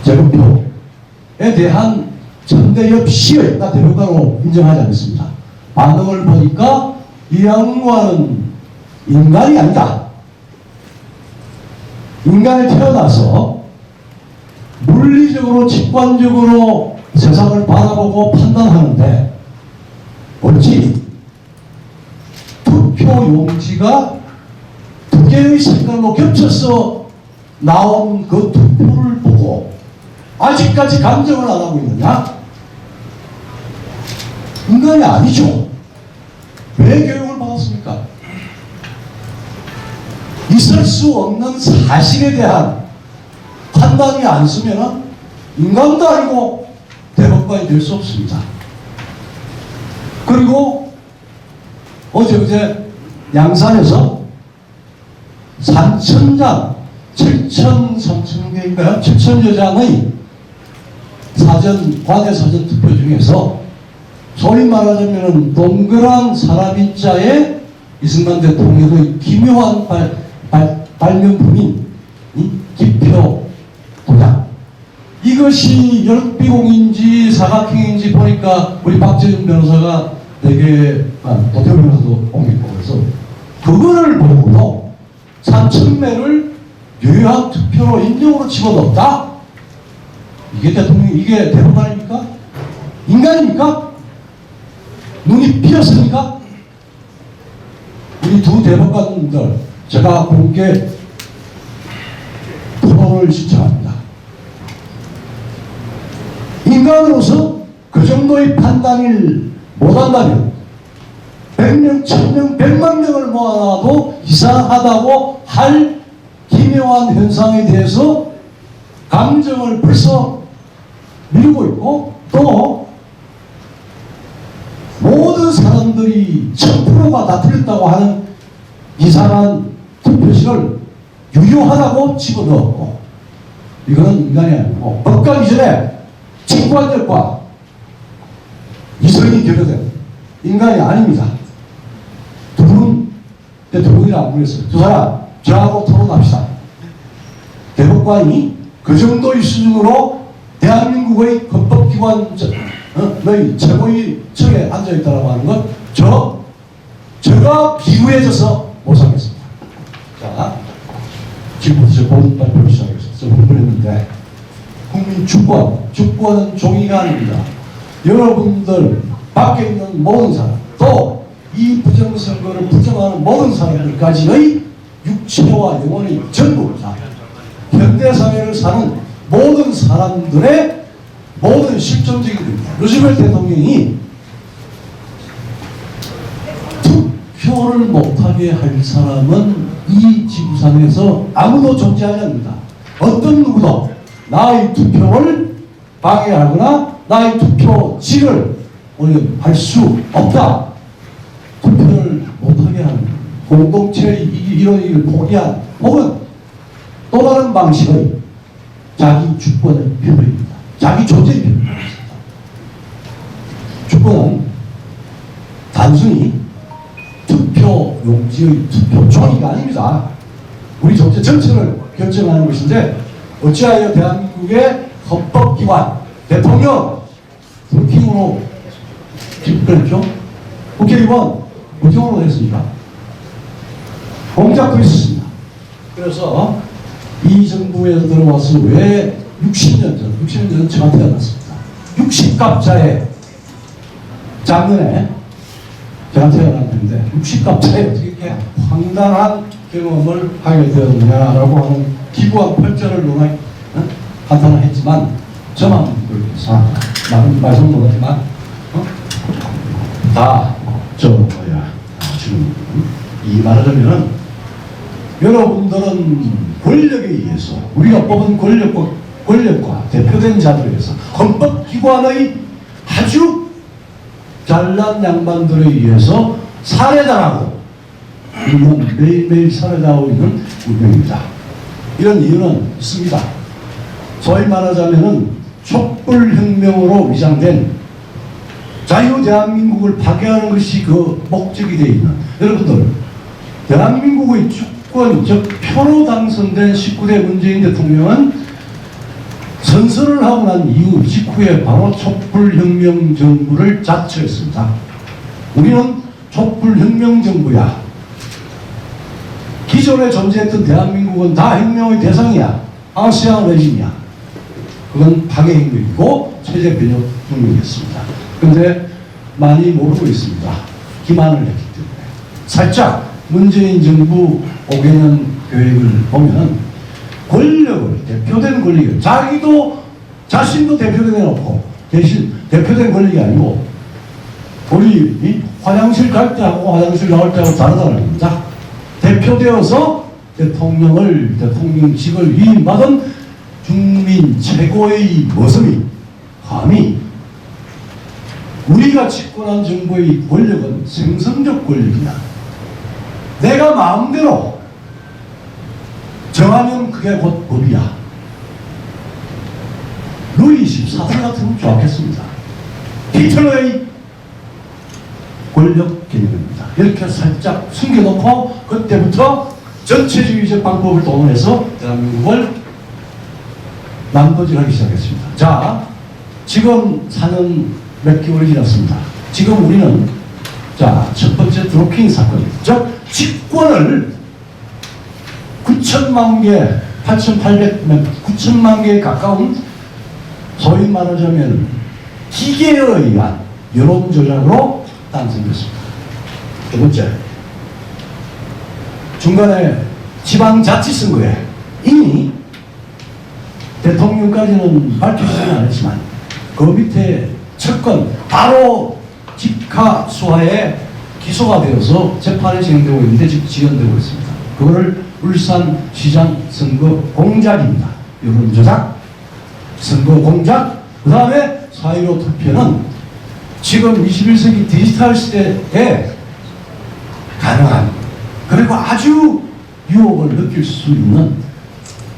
재검표에 대한 천대엽 씨의 대법관으로 인정하지 않습니다. 반응을 보니까 이 양반은 인간이 아니다. 인간이 태어나서 물리적으로 직관적으로 세상을 바라보고 판단하는데 어찌 투표 용지가 두 개의 색깔로 겹쳐서 나온 그 투표를 보고 아직까지 감정을 안 하고 있느냐? 인간이 아니죠. 왜 교육을 받았습니까? 있을 수 없는 사실에 대한 판단이 안 쓰면 인간도 아니고 대법관이 될 수 없습니다. 그리고 어제 양산에서 3,000장, 7,300개인가요? 7,000여 장의 과대 사전 투표 중에서 소위 말하자면 동그란 사람인 자의 이승만 대통령의 기묘한 발명품인 이 기표 도장. 이것이 열비공인지 사각형인지 보니까 우리 박재준 변호사가 되게 도태우 변호사도 옮기고 그래서 그거를 보고도 3,000매를 유효한 투표로 인정으로 집어넣었다? 이게 이게 대법관입니까? 인간입니까? 눈이 피었습니까? 우리 두 대법관들 제가 공개 토론을 신청합니다. 인간으로서 그 정도의 판단을 못한다면 100명, 1000명, 100만 명을 모아놔도 이상하다고 할 기묘한 현상에 대해서 감정을 벌써 밀고 있고 또 모든 사람들이 1000%가 다 틀렸다고 하는 이상한 투표식을 유효하다고 집어넣었고 이거는 인간이 아니고 법과 이전에 직관력과 이성이 결여된 인간이 아닙니다. 두 분이라 안 그랬어요. 두 사람 저하고 토론합시다. 대법관이 그 정도의 수준으로 대한민국의 헌법기관 너희 최고위 층에 앉아있다라고 하는 건 제가 비유해져서 못 살겠습니다. 자, 지금부터 본인 발표를 시작하겠습니다. 흥분했는데 국민 주권은 종이가 아닙니다. 여러분들 밖에 있는 모든 사람 또 이 부정선거를 부정하는 모든 사람들까지의 육체와 영혼의 전부입니다. 현대사회를 사는 모든 사람들의 모든 실존적인 겁니다. 루즈벨트 대통령이 투표를 못하게 할 사람은 이 지구상에서 아무도 존재하지 않는다. 어떤 누구도 나의 투표를 방해하거나 나의 투표지를 할 수 없다. 투표를 못하게 하는 공동체의 이런 일을 포기한 혹은 또 다른 방식의 자기 주권의 표현입니다. 자기 존재의 표현입니다. 주권은 단순히 투표 용지의 투표 종이가 아닙니다. 우리 존재 전체를 결정하는 것인데 어찌하여 대한민국의 헌법기관 대통령 국힘으로 집권했죠? 국회의원 국힘으로 됐습니다. 공작도 있었습니다. 그래서 이 정부에서 들어와서 왜 60년 전 제가 태어났습니다. 60갑자에 작년에 제가 태어났는데 60갑자에 어떻게 이렇게 황당한 경험을 하게 되었느냐라고 하는 기구한 펄전을 논할 간단을 했지만 저만 그렇게 생각합니다. 나는 말씀 못하지만 지금 이 말하자면은 여러분들은 권력에 의해서 우리가 뽑은 권력과 대표된 자들에 의해서 헌법기관의 아주 잘난 양반들에 의해서 살해당하고 매일매일 살해당하고 있는 운명입니다. 이런 이유는 있습니다. 소위 말하자면은 촛불혁명으로 위장된 자유 대한민국을 파괴하는 것이 그 목적이 되어 있는 여러분들, 대한민국의 주권, 즉 표로 당선된 19대 문재인 대통령은 선서를 하고 난 이후 직후에 바로 촛불혁명 정부를 자처했습니다. 우리는 촛불혁명 정부야. 기존에 존재했던 대한민국은 다 혁명의 대상이야. 아시아 레짐이야. 그건 파괴혁명이고 체제 변혁 혁명이었습니다. 그런데 많이 모르고 있습니다. 기만을 했기 때문에. 살짝 문재인 정부 5개년 계획을 보면 권력을, 대표된 권력을, 자신도 대표되게 놓고 대신 대표된 권력이 아니고 우리 화장실 갈 때 하고 화장실 나올 때 하고 다르다는 겁니다. 대표되어서 대통령직을 위임받은 국민 최고의 모습이 감히 우리가 집권한 정부의 권력은 생성적 권력이다. 내가 마음대로 정하면 그게 곧 법이야. 루이 14세 같으면 좋았겠습니다. 히틀러의 권력 개념입니다. 이렇게 살짝 숨겨놓고 그때부터 전체주의적 방법을 동원해서 대한민국을 남도질하기 시작했습니다. 자, 지금 4년 몇 개월이 지났습니다. 지금 우리는 첫 번째 드루킹 사건입니다. 즉 직권을 9천만 개, 9천만 개에 가까운 소위 말하자면 기계에 의한 여론 조작으로 당선됐습니다. 두 번째, 중간에 지방자치선거에 이미 대통령까지는 밝히지는 않았지만 그 밑에 첫건 바로 직하 수하에 기소가 되어서 재판이 진행되고 있는데 지금 지연되고 있습니다. 그거를 울산시장 선거 공작입니다. 여론조작, 선거 공작, 그 다음에 4.15 투표는 지금 21세기 디지털 시대에 가능한, 그리고 아주 유혹을 느낄 수 있는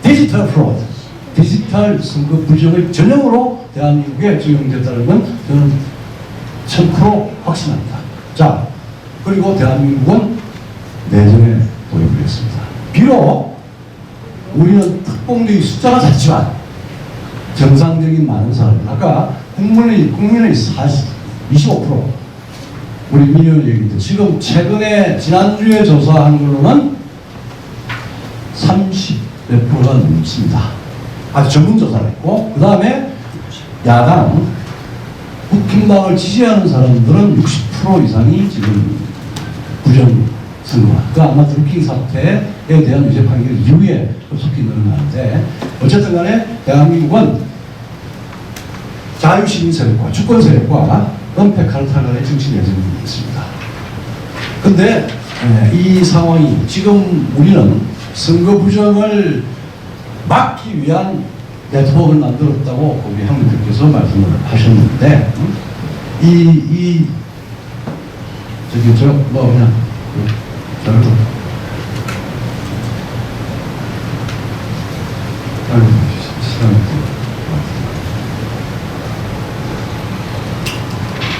디지털 프로드, 디지털 선거 부정의 전형으로 대한민국에 적용됐다는 건 저는 1000% 확신합니다. 자, 그리고 대한민국은 내정에 도입을 했습니다. 비록 우리는 특공대의 숫자가 작지만 정상적인 많은 사람들, 아까 국민의 25% 우리 민의원 얘기인데 지금 최근에 지난주에 조사한 걸로는 30몇 프로가 넘습니다. 아주 전문조사를 했고, 그 다음에 야당 국힘당을 지지하는 사람들은 60% 이상이 지금 부정선거다. 그 아마 드루킹 사태에 대한 유죄 판결 이후에 급속히 늘어나는데, 어쨌든 간에 대한민국은 자유시민 세력과 주권 세력과 은폐 카르텔의 정치 내전이 있습니다. 근데 이 상황이 지금 우리는 선거 부정을 막기 위한 네트워크를 만들었다고 우리 형님들께서 말씀을 하셨는데,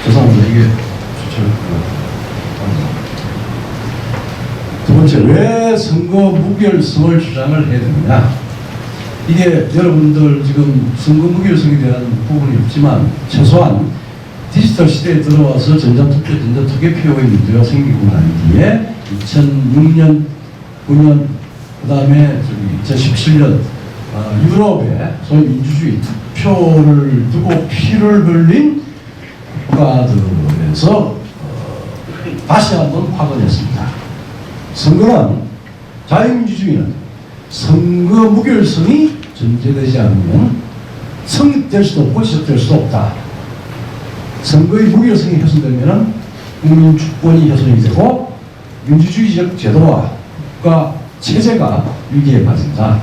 죄송합니다. 이게 두 번째, 왜 선거 무결성을 주장을 해야 되느냐? 이게 여러분들 지금 선거 무결성에 대한 부분이 없지만 최소한 디지털 시대에 들어와서 전자투표의 문제가 생기고 난 뒤에 2006년 9년, 그 다음에 2017년 유럽의 소위 민주주의 투표를 두고 피를 흘린 국가들에서 다시 한번 확언했습니다. 선거는, 자유민주주의는 선거 무결성이 전제되지 않으면 성립될 수도 없고 지속될 수도 없다. 선거의 무결성이 훼손되면 국민 주권이 훼손이 되고 민주주의적 제도와 국가 체제가 위기에 빠진다.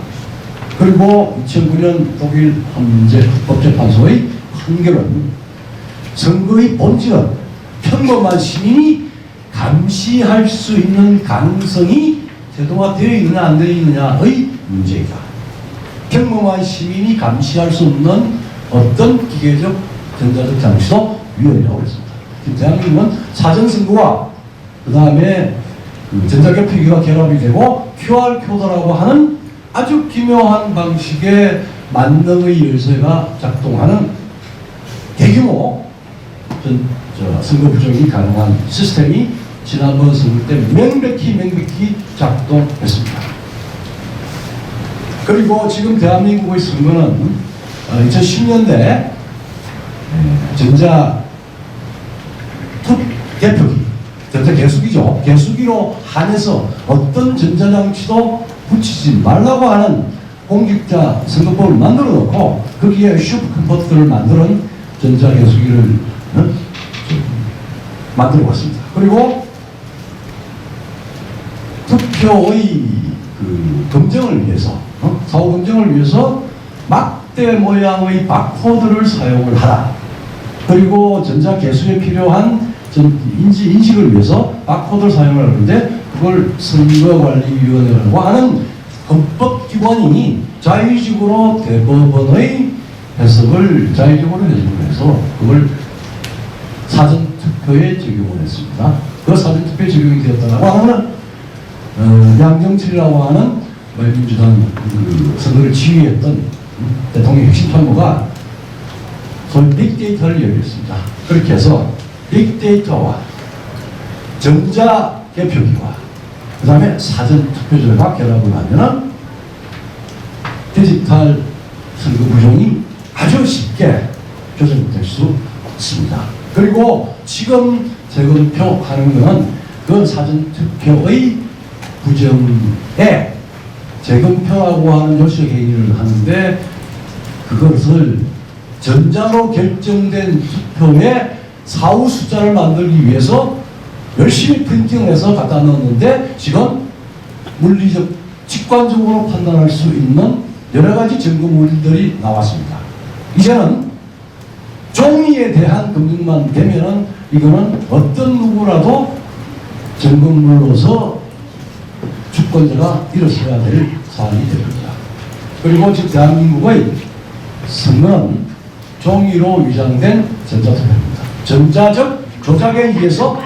그리고 2009년 독일 헌법재판소의 판결은 선거의 본질은 평범한 시민이 감시할 수 있는 가능성이 제도화되어 있느냐 안 되어 있느냐의 문제이다. 평범한 시민이 감시할 수 없는 어떤 기계적 전자적 장치도 위헌이라고 했습니다. 대한민국은 사전선거와 그 다음에 전자개표기가 결합이 되고 QR코드라고 하는 아주 기묘한 방식의 만능의 열쇠가 작동하는 대규모 선거 부정이 가능한 시스템이 지난번 선거 때 명백히 작동했습니다. 그리고 지금 대한민국의 선거는 2010년대 전자 개표기, 전자 개수기죠. 개수기로 한해서 어떤 전자장치도 붙이지 말라고 하는 공직자 선거법을 만들어 놓고 거기에 슈퍼컴퓨터를 만드는 전자 개수기를 만들어 왔습니다. 그리고 투표의 검증을 위해서, 사후 검증을 위해서 막대 모양의 바코드를 사용을 하라. 그리고 전자 개수에 필요한 인식을 위해서 바코드를 사용을 하는데 그걸 선거관리위원회라고 하는 헌법기관이 자의적으로 대법원의 해석을 자의적으로 해서 그걸 사전투표에 적용을 했습니다. 그 사전투표에 적용이 되었다고 하면 양정철이라고 하는 민주당 선거를 지휘했던 대통령 핵심 참모가 소위 빅데이터를 열렸습니다. 그렇게 해서 빅데이터와 전자개표기와 그 다음에 사전투표제가 결합을 하면 디지털 선거 부정이 아주 쉽게 조정될 수 있습니다. 그리고 지금 재검표하는 것은 그 사전투표의 부정에 재검표라고 하는 요식행위를 하는데 그것을 전자로 결정된 투표에 사후 숫자를 만들기 위해서 열심히 프린팅을 해서 갖다 넣었는데 지금 물리적, 직관적으로 판단할 수 있는 여러 가지 증거물들이 나왔습니다. 이제는 종이에 대한 검증만 되면은 이거는 어떤 누구라도 증거물로서 주권자가 일어서야 될 사안이 됩니다. 그리고 지금 대한민국의 선거는 종이로 위장된 전자투표입니다. 전자적 조작에 의해서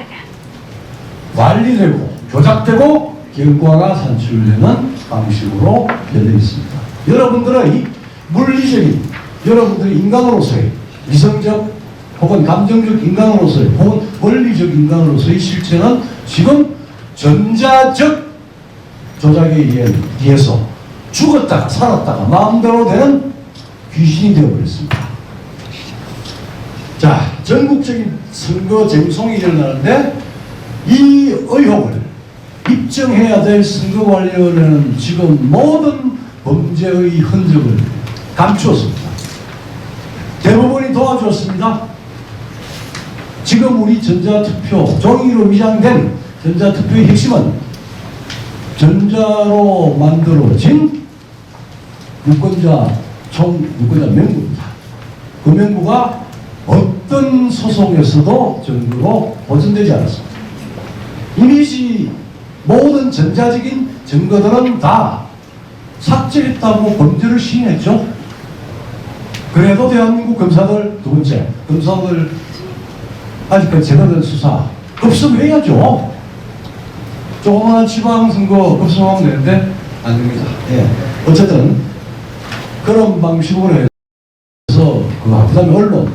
관리되고 조작되고 결과가 산출되는 방식으로 되어 있습니다. 여러분들의 물리적인, 여러분들의 인간으로서의 이성적 혹은 감정적 인간으로서의 혹은 원리적 인간으로서의 실체는 지금 전자적 조작에 의해서 죽었다가 살았다가 마음대로 되는 귀신이 되어버렸습니다. 자, 전국적인 선거 쟁송이 일어나는데 이 의혹을 입증해야 될 선거관리위원회는 지금 모든 범죄의 흔적을 감추었습니다. 대법원이 도와주었습니다. 지금 우리 전자투표, 종이로 위장된 전자투표의 핵심은 전자로 만들어진 유권자 명부입니다. 그 명부가 어떤 소송에서도 증거로 보존되지 않았습니다. 이미지 모든 전자적인 증거들은 다 삭제했다고 범죄를 시인했죠. 그래도 대한민국 검사들, 두 번째, 검사들 아직까지 제대로 된 수사 급습해야죠. 조그마한 지방선거 급습하면 되는데 안 됩니다. 예. 어쨌든 그런 방식으로 해서 그 다음에 언론,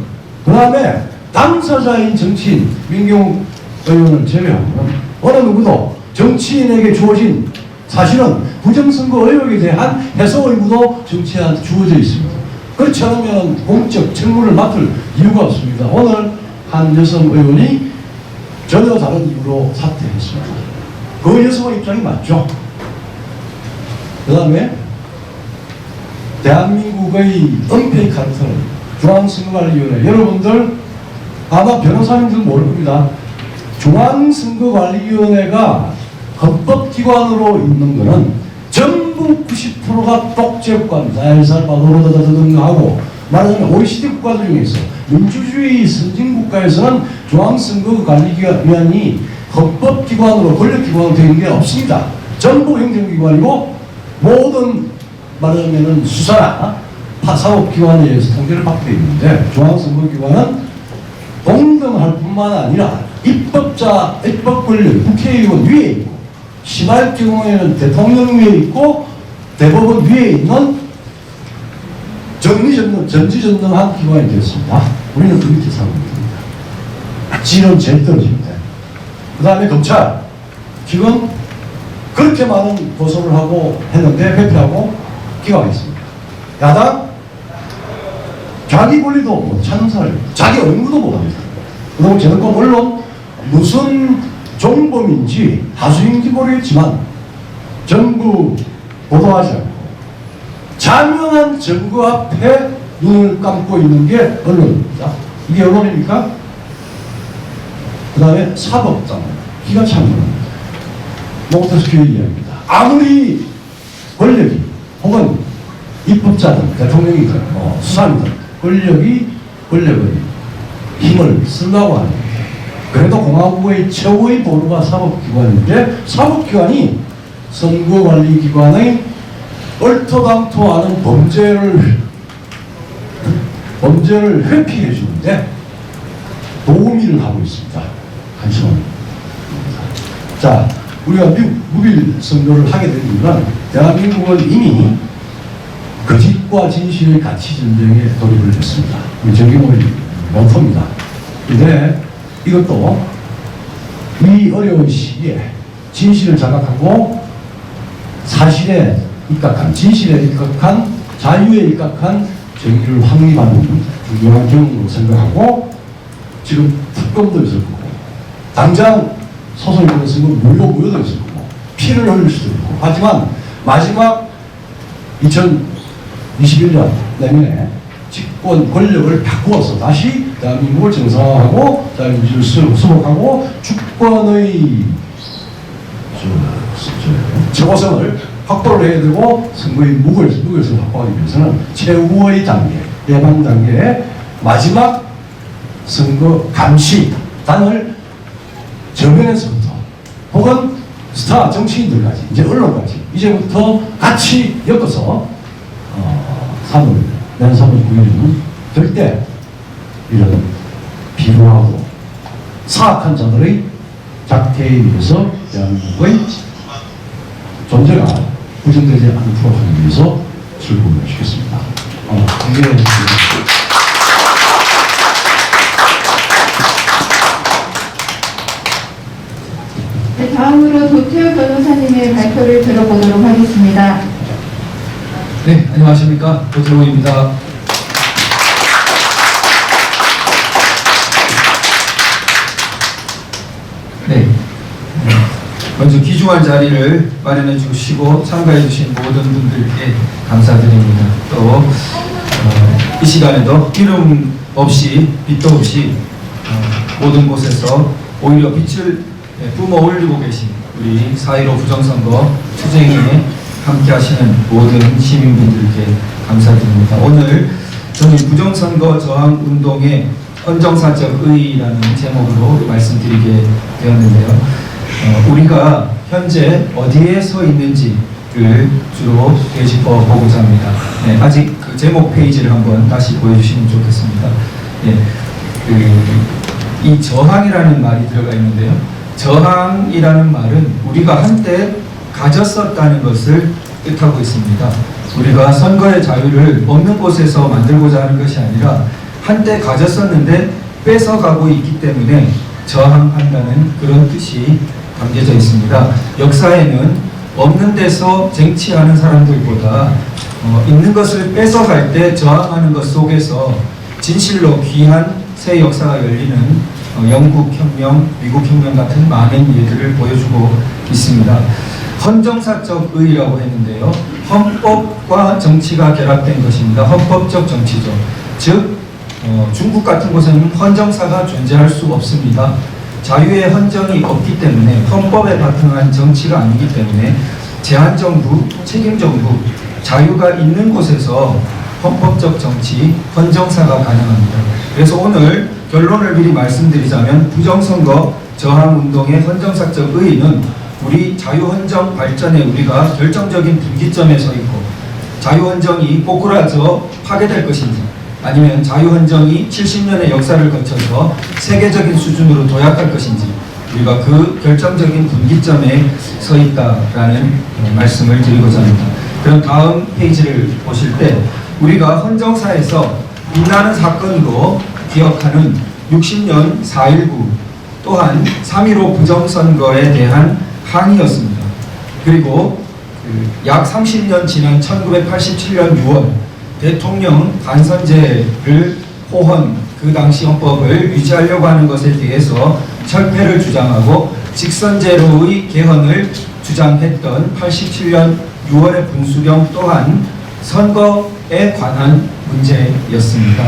그 다음에 당사자인 정치인 민경욱 의원을 제외하면 어느 누구도 정치인에게 주어진 사실은 부정선거 의혹에 대한 해소 의무도 정치인한테 주어져 있습니다. 그렇지 않으면 공적 책무를 맡을 이유가 없습니다. 오늘 한 여성 의원이 전혀 다른 이유로 사퇴했습니다. 그 여성의 입장이 맞죠. 그 다음에 대한민국의 은폐 카르텔 중앙선거관리위원회, 여러분들 아마 변호사님들 모를 겁니다. 중앙선거관리위원회가 헌법기관으로 있는 거는 전부 90%가 독재국가입니다. 엘살바도르 하고 말하자면 OECD 국가들 중에서 민주주의 선진국가에서는 중앙선거관리위원회이 헌법기관으로 권력기관으로 되어 있는 게 없습니다. 전부 행정기관이고 모든 말하자면 수사나 사법기관에 의해서 통제를 받게 있는데 중앙선거기관은 동등할 뿐만 아니라 입법자, 입법 권력, 국회의원 위에 있고 심할 경우에는 대통령 위에 있고 대법원 위에 있는 전지전능한 기관이 되었습니다. 우리는 그 밑에 살고 있습니다. 질은 제일 떨어집니다. 그 다음에 검찰. 지금 그렇게 많은 고소를 하고 했는데 회피하고 기각했습니다. 야당 자기 권리도 못 찾는 사람이 자기 의무도 못 합니다. 그리고 저는 물론 무슨 종범인지 하수인지 모르겠지만 전부 보도하지 않고 자명한 증거 앞에 눈을 감고 있는 게 언론입니다. 이게 언론입니까? 그 다음에 사법당 기가 찬물합니다. 몽테스큐의 이야기입니다. 아무리 권력이 혹은 입법자든 대통령이든 수사이든 권력의 힘을 쓰려고 하는 거예요. 그래도 공화국의 최고의 보루가 사법기관인데 사법기관이 선거관리기관의 얼토당토하는 범죄를 회피해 주는데 도우미를 하고 있습니다. 한심합니다. 자, 우리가 무빌 선거를 하게 된 이유는 대한민국은 이미 거짓과 진실의 가치 전쟁에 돌입을 했습니다. 정기모의 멘토입니다. 근데 이것도 이 어려운 시기에 진실을 자각하고 사실에 입각한, 진실에 입각한, 자유에 입각한 정의를 확립하는 중요한 경우로 생각하고 지금 특검도 있을 거고 당장 소송이 걸렸으면 무효도 있을 거고 피를 흘릴 수도 있고 하지만 마지막 2021년 내년에 집권 권력을 바꾸어서 다시 대한민국을 정상화하고 자유민주를 수복하고 주권의 최고선을 확보를 해야 되고 선거의 무결성을 확보하기 위해서는 최후의 단계, 예방 단계의 마지막 선거 감시단을 저변에서부터 혹은 스타 정치인들까지 이제 언론까지 이제부터 같이 엮어서 3월 9일은 절대 이런 비루하고 사악한 자들의 작태에 의해서 대한민국의 존재가 부정되지 않도록 하기 위해서 출범을 시켰습니다. 이게 네, 다음으로 도태우 변호사님의 발표를 들어보도록 하겠습니다. 네, 안녕하십니까. 도태우입니다. 네, 먼저 귀중한 자리를 마련해 주시고 참가해 주신 모든 분들께 감사드립니다. 또 이 시간에도 이름 없이 빛도 없이 모든 곳에서 오히려 빛을 뿜어 올리고 계신 우리 4.15 부정선거 투쟁에 함께 하시는 모든 시민분들께 감사드립니다. 오늘 저는 부정선거 저항운동의 헌정사적 의의라는 제목으로 말씀드리게 되었는데요. 우리가 현재 어디에 서 있는지를 주로 되짚어 보고자 합니다. 네, 아직 그 제목 페이지를 한번 다시 보여주시면 좋겠습니다. 네, 이 저항이라는 말이 들어가 있는데요. 저항이라는 말은 우리가 한때 가졌었다는 것을 뜻하고 있습니다. 우리가 선거의 자유를 없는 곳에서 만들고자 하는 것이 아니라 한때 가졌었는데 뺏어가고 있기 때문에 저항한다는 그런 뜻이 담겨져 있습니다. 역사에는 없는 데서 쟁취하는 사람들보다 있는 것을 뺏어갈 때 저항하는 것 속에서 진실로 귀한 새 역사가 열리는 영국 혁명, 미국 혁명 같은 많은 예들을 보여주고 있습니다. 헌정사적 의라고 했는데요. 헌법과 정치가 결합된 것입니다. 헌법적 정치죠. 즉 중국 같은 곳에는 헌정사가 존재할 수 없습니다. 자유의 헌정이 없기 때문에 헌법에 바탕한 정치가 아니기 때문에 제한정부, 책임정부, 자유가 있는 곳에서 헌법적 정치, 헌정사가 가능합니다. 그래서 오늘 결론을 미리 말씀드리자면 부정선거 저항운동의 헌정사적 의의는 우리 자유헌정 발전에 우리가 결정적인 분기점에 서 있고 자유헌정이 꼬꾸라져 파괴될 것인지 아니면 자유헌정이 70년의 역사를 거쳐서 세계적인 수준으로 도약할 것인지 우리가 그 결정적인 분기점에 서 있다라는 말씀을 드리고자 합니다. 그럼 다음 페이지를 보실 때 우리가 헌정사에서 빛나는 사건으로 기억하는 60년 4.19 또한 3.15 부정선거에 대한 항의였습니다. 그리고 약 30년 지난 1987년 6월 대통령 간선제를 호헌 그 당시 헌법을 유지하려고 하는 것에 대해서 철폐를 주장하고 직선제로의 개헌을 주장했던 87년 6월의 분수령 또한 선거에 관한 문제였습니다.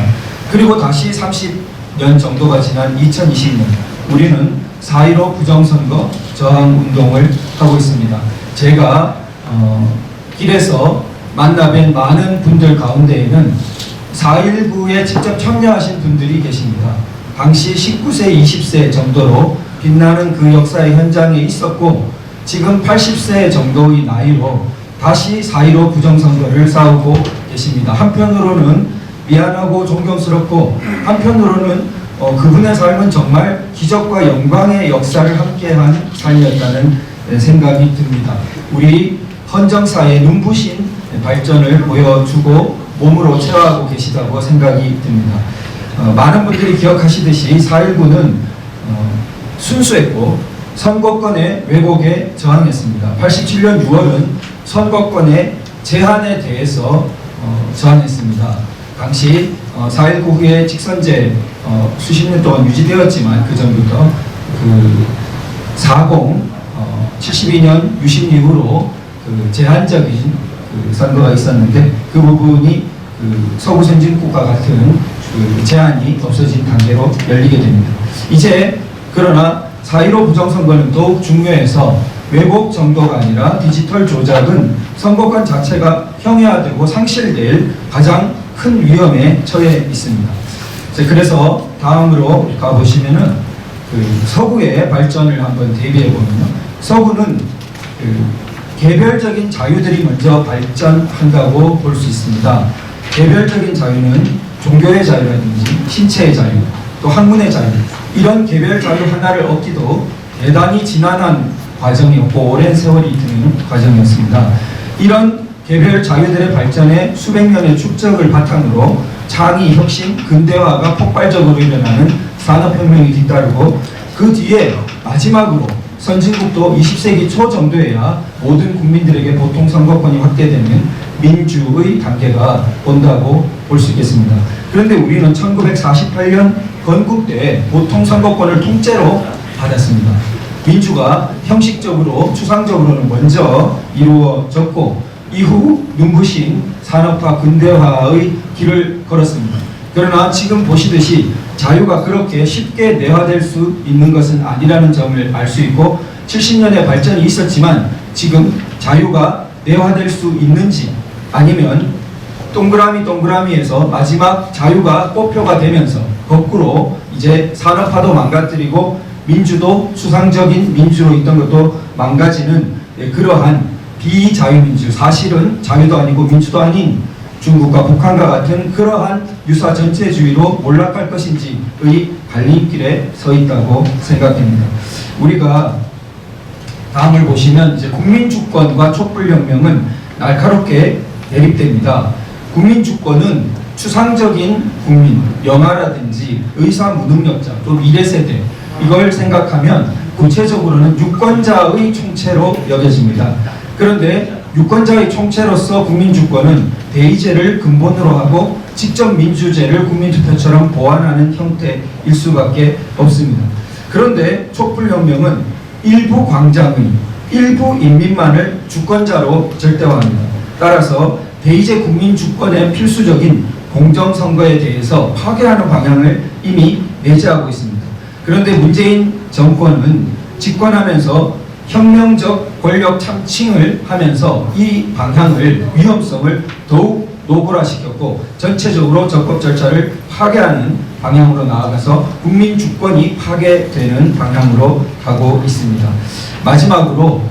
그리고 다시 30년 정도가 지난 2020년 우리는 4.15 부정선거 저항운동을 하고 있습니다. 제가 길에서 만나뵌 많은 분들 가운데에는 4.19에 직접 참여하신 분들이 계십니다. 당시 19세, 20세 정도로 빛나는 그 역사의 현장에 있었고 지금 80세 정도의 나이로 다시 4.15 부정선거를 싸우고 계십니다. 한편으로는 미안하고 존경스럽고 한편으로는 그분의 삶은 정말 기적과 영광의 역사를 함께한 삶이었다는 생각이 듭니다. 우리 헌정사의 눈부신 발전을 보여주고 몸으로 체화하고 계시다고 생각이 듭니다. 많은 분들이 기억하시듯이 4.19는 순수했고 선거권의 왜곡에 저항했습니다. 87년 6월은 선거권의 제한에 대해서 저항했습니다. 당시 4.19 후에 직선제 수십 년 동안 유지되었지만 그 전부터 그 72년 유신 이후로 그 제한적인 그 선거가 있었는데 그 부분이 그 서구 선진국과 같은 그 제한이 없어진 단계로 열리게 됩니다. 이제 그러나 4.15 부정선거는 더욱 중요해서 왜곡 정도가 아니라 디지털 조작은 선거권 자체가 형해화되고 상실될 가장 큰 위험에 처해 있습니다. 그래서 다음으로 가보시면은 그 서구의 발전을 한번 대비해 보면요. 서구는 그 개별적인 자유들이 먼저 발전한다고 볼 수 있습니다. 개별적인 자유는 종교의 자유라든지 신체의 자유, 또 학문의 자유 이런 개별 자유 하나를 얻기도 대단히 지난한 과정이었고 오랜 세월이 드는 과정이었습니다. 이런 개별 자유들의 발전에 수백 년의 축적을 바탕으로 창의, 혁신, 근대화가 폭발적으로 일어나는 산업혁명이 뒤따르고 그 뒤에 마지막으로 선진국도 20세기 초 정도에야 모든 국민들에게 보통 선거권이 확대되는 민주의 단계가 온다고 볼 수 있겠습니다. 그런데 우리는 1948년 건국때 보통 선거권을 통째로 받았습니다. 민주가 형식적으로 추상적으로는 먼저 이루어졌고 이후 눈부신 산업화 근대화의 길을 걸었습니다. 그러나 지금 보시듯이 자유가 그렇게 쉽게 내화될 수 있는 것은 아니라는 점을 알 수 있고 70년의 발전이 있었지만 지금 자유가 내화될 수 있는지 아니면 동그라미에서 마지막 자유가 꽃표가 되면서 거꾸로 이제 산업화도 망가뜨리고 민주도 추상적인 민주로 있던 것도 망가지는 그러한 비자유민주, 사실은 자유도 아니고 민주도 아닌 중국과 북한과 같은 그러한 유사 전체주의로 몰락할 것인지의 갈림길에 서 있다고 생각됩니다. 우리가 다음을 보시면 이제 국민주권과 촛불혁명은 날카롭게 대립됩니다. 국민주권은 추상적인 국민, 영아라든지 의사무능력자, 또 미래세대 이걸 생각하면 구체적으로는 유권자의 총체로 여겨집니다. 그런데 유권자의 총체로서 국민주권은 대의제를 근본으로 하고 직접 민주제를 국민투표처럼 보완하는 형태일 수밖에 없습니다. 그런데 촛불혁명은 일부 광장의 일부 인민만을 주권자로 절대화합니다. 따라서 대의제 국민주권의 필수적인 공정선거에 대해서 파괴하는 방향을 이미 내재하고 있습니다. 그런데 문재인 정권은 집권하면서 혁명적 권력 참칭을 하면서 이 방향을 위험성을 더욱 노골화시켰고 전체적으로 적법 절차를 파괴하는 방향으로 나아가서 국민 주권이 파괴되는 방향으로 가고 있습니다. 마지막으로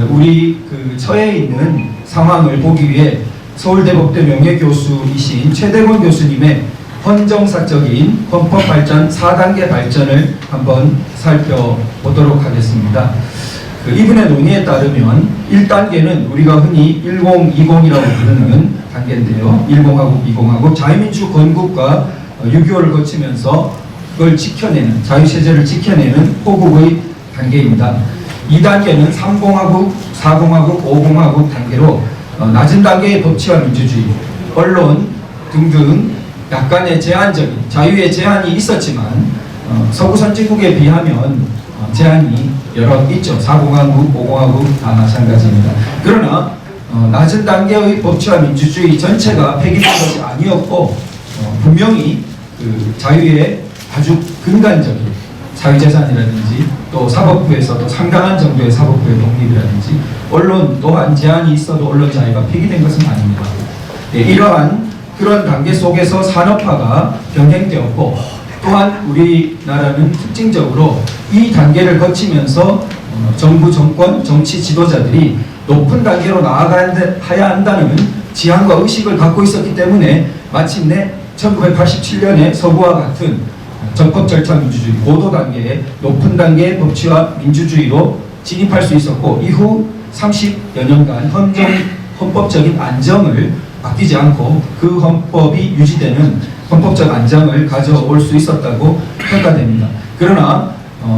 우리 그 처해 있는 상황을 보기 위해 서울대법대 명예교수이신 최대권 교수님의 헌정사적인 헌법발전 4단계 발전을 한번 살펴보도록 하겠습니다. 이분의 논의에 따르면 1단계는 우리가 흔히 1020이라고 부르는 단계인데요. 10하고 20하고 자유민주 건국과 6.25를 거치면서 그걸 지켜내는, 자유체제를 지켜내는 호국의 단계입니다. 2단계는 3공화국, 4공화국, 5공화국 단계로 낮은 단계의 법치와 민주주의, 언론 등등 약간의 제한적인, 자유의 제한이 있었지만 서구 선진국에 비하면 제한이 여러 있죠. 4공화국, 5공화국 다 마찬가지입니다. 그러나 낮은 단계의 법치와 민주주의 전체가 폐기된 것이 아니었고 분명히 그 자유의 아주 근간적인 사유재산이라든지 또 사법부에서도 상당한 정도의 사법부의 독립이라든지 언론 또한 제한이 있어도 언론 자유가 폐기된 것은 아닙니다. 네, 이러한 그런 단계 속에서 산업화가 병행되었고 또한 우리나라는 특징적으로 이 단계를 거치면서 정부 정권 정치 지도자들이 높은 단계로 나아가야 한다는 지향과 의식을 갖고 있었기 때문에 마침내 1987년에 서구와 같은 적법 절차 민주주의 고도 단계의 높은 단계의 법치와 민주주의로 진입할 수 있었고 이후 30여 년간 헌법적인 안정을 바뀌지 않고 그 헌법이 유지되는 헌법적 안정을 가져올 수 있었다고 평가됩니다. 그러나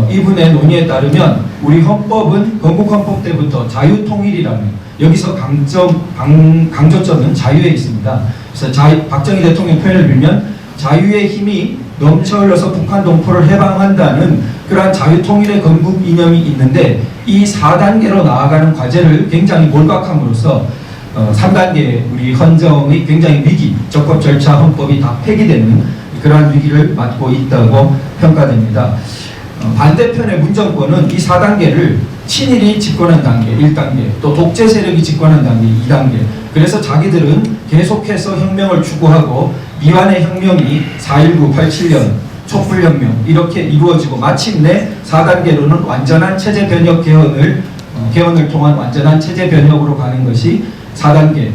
이분의 논의에 따르면 우리 헌법은 건국헌법 때부터 자유통일이라는 여기서 강조점은 자유에 있습니다. 그래서 박정희 대통령 표현을 빌면 자유의 힘이 넘쳐 흘러서 북한 동포를 해방한다는 그러한 자유통일의 건국 이념이 있는데 이 4단계로 나아가는 과제를 굉장히 몰각함으로써 3단계 우리 헌정의 굉장히 위기, 적법 절차 헌법이 다 폐기되는 그러한 위기를 맞고 있다고 평가됩니다. 반대편의 문정권은 이 4단계를 친일이 집권한 단계 1단계, 또 독재 세력이 집권한 단계 2단계, 그래서 자기들은 계속해서 혁명을 추구하고 미완의 혁명이 4.19, 87년 촛불혁명 이렇게 이루어지고 마침내 4단계로는 완전한 체제 변혁 개헌을 통한 완전한 체제 변혁으로 가는 것이 4단계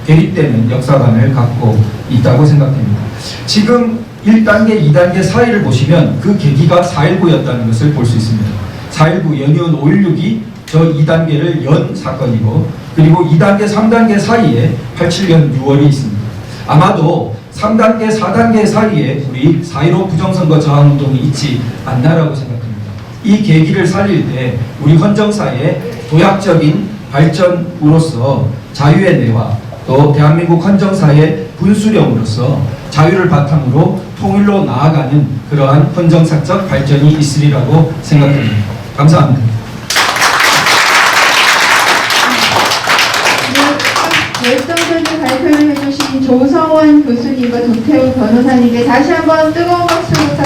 대립되는 역사관을 갖고 있다고 생각됩니다. 지금 1단계, 2단계 사이를 보시면 그 계기가 4.19였다는 것을 볼 수 있습니다. 4.19 연이은 5.16이 저 2단계를 연 사건이고 그리고 2단계, 3단계 사이에 87년 6월이 있습니다. 아마도 3단계, 4단계 사이에 우리 4.15 부정선거 저항운동이 있지 않나라고 생각합니다. 이 계기를 살릴 때 우리 헌정사의 도약적인 발전으로서 자유의 내화 또 대한민국 헌정사의 분수령으로서 자유를 바탕으로 통일로 나아가는 그러한 헌정사적 발전이 있으리라고 생각합니다. 감사합니다. 결정적인 발표를 해주신 조성원 교수님과 조태우 변호사님께 다시 한번 뜨거운 박수 부탁드립니다.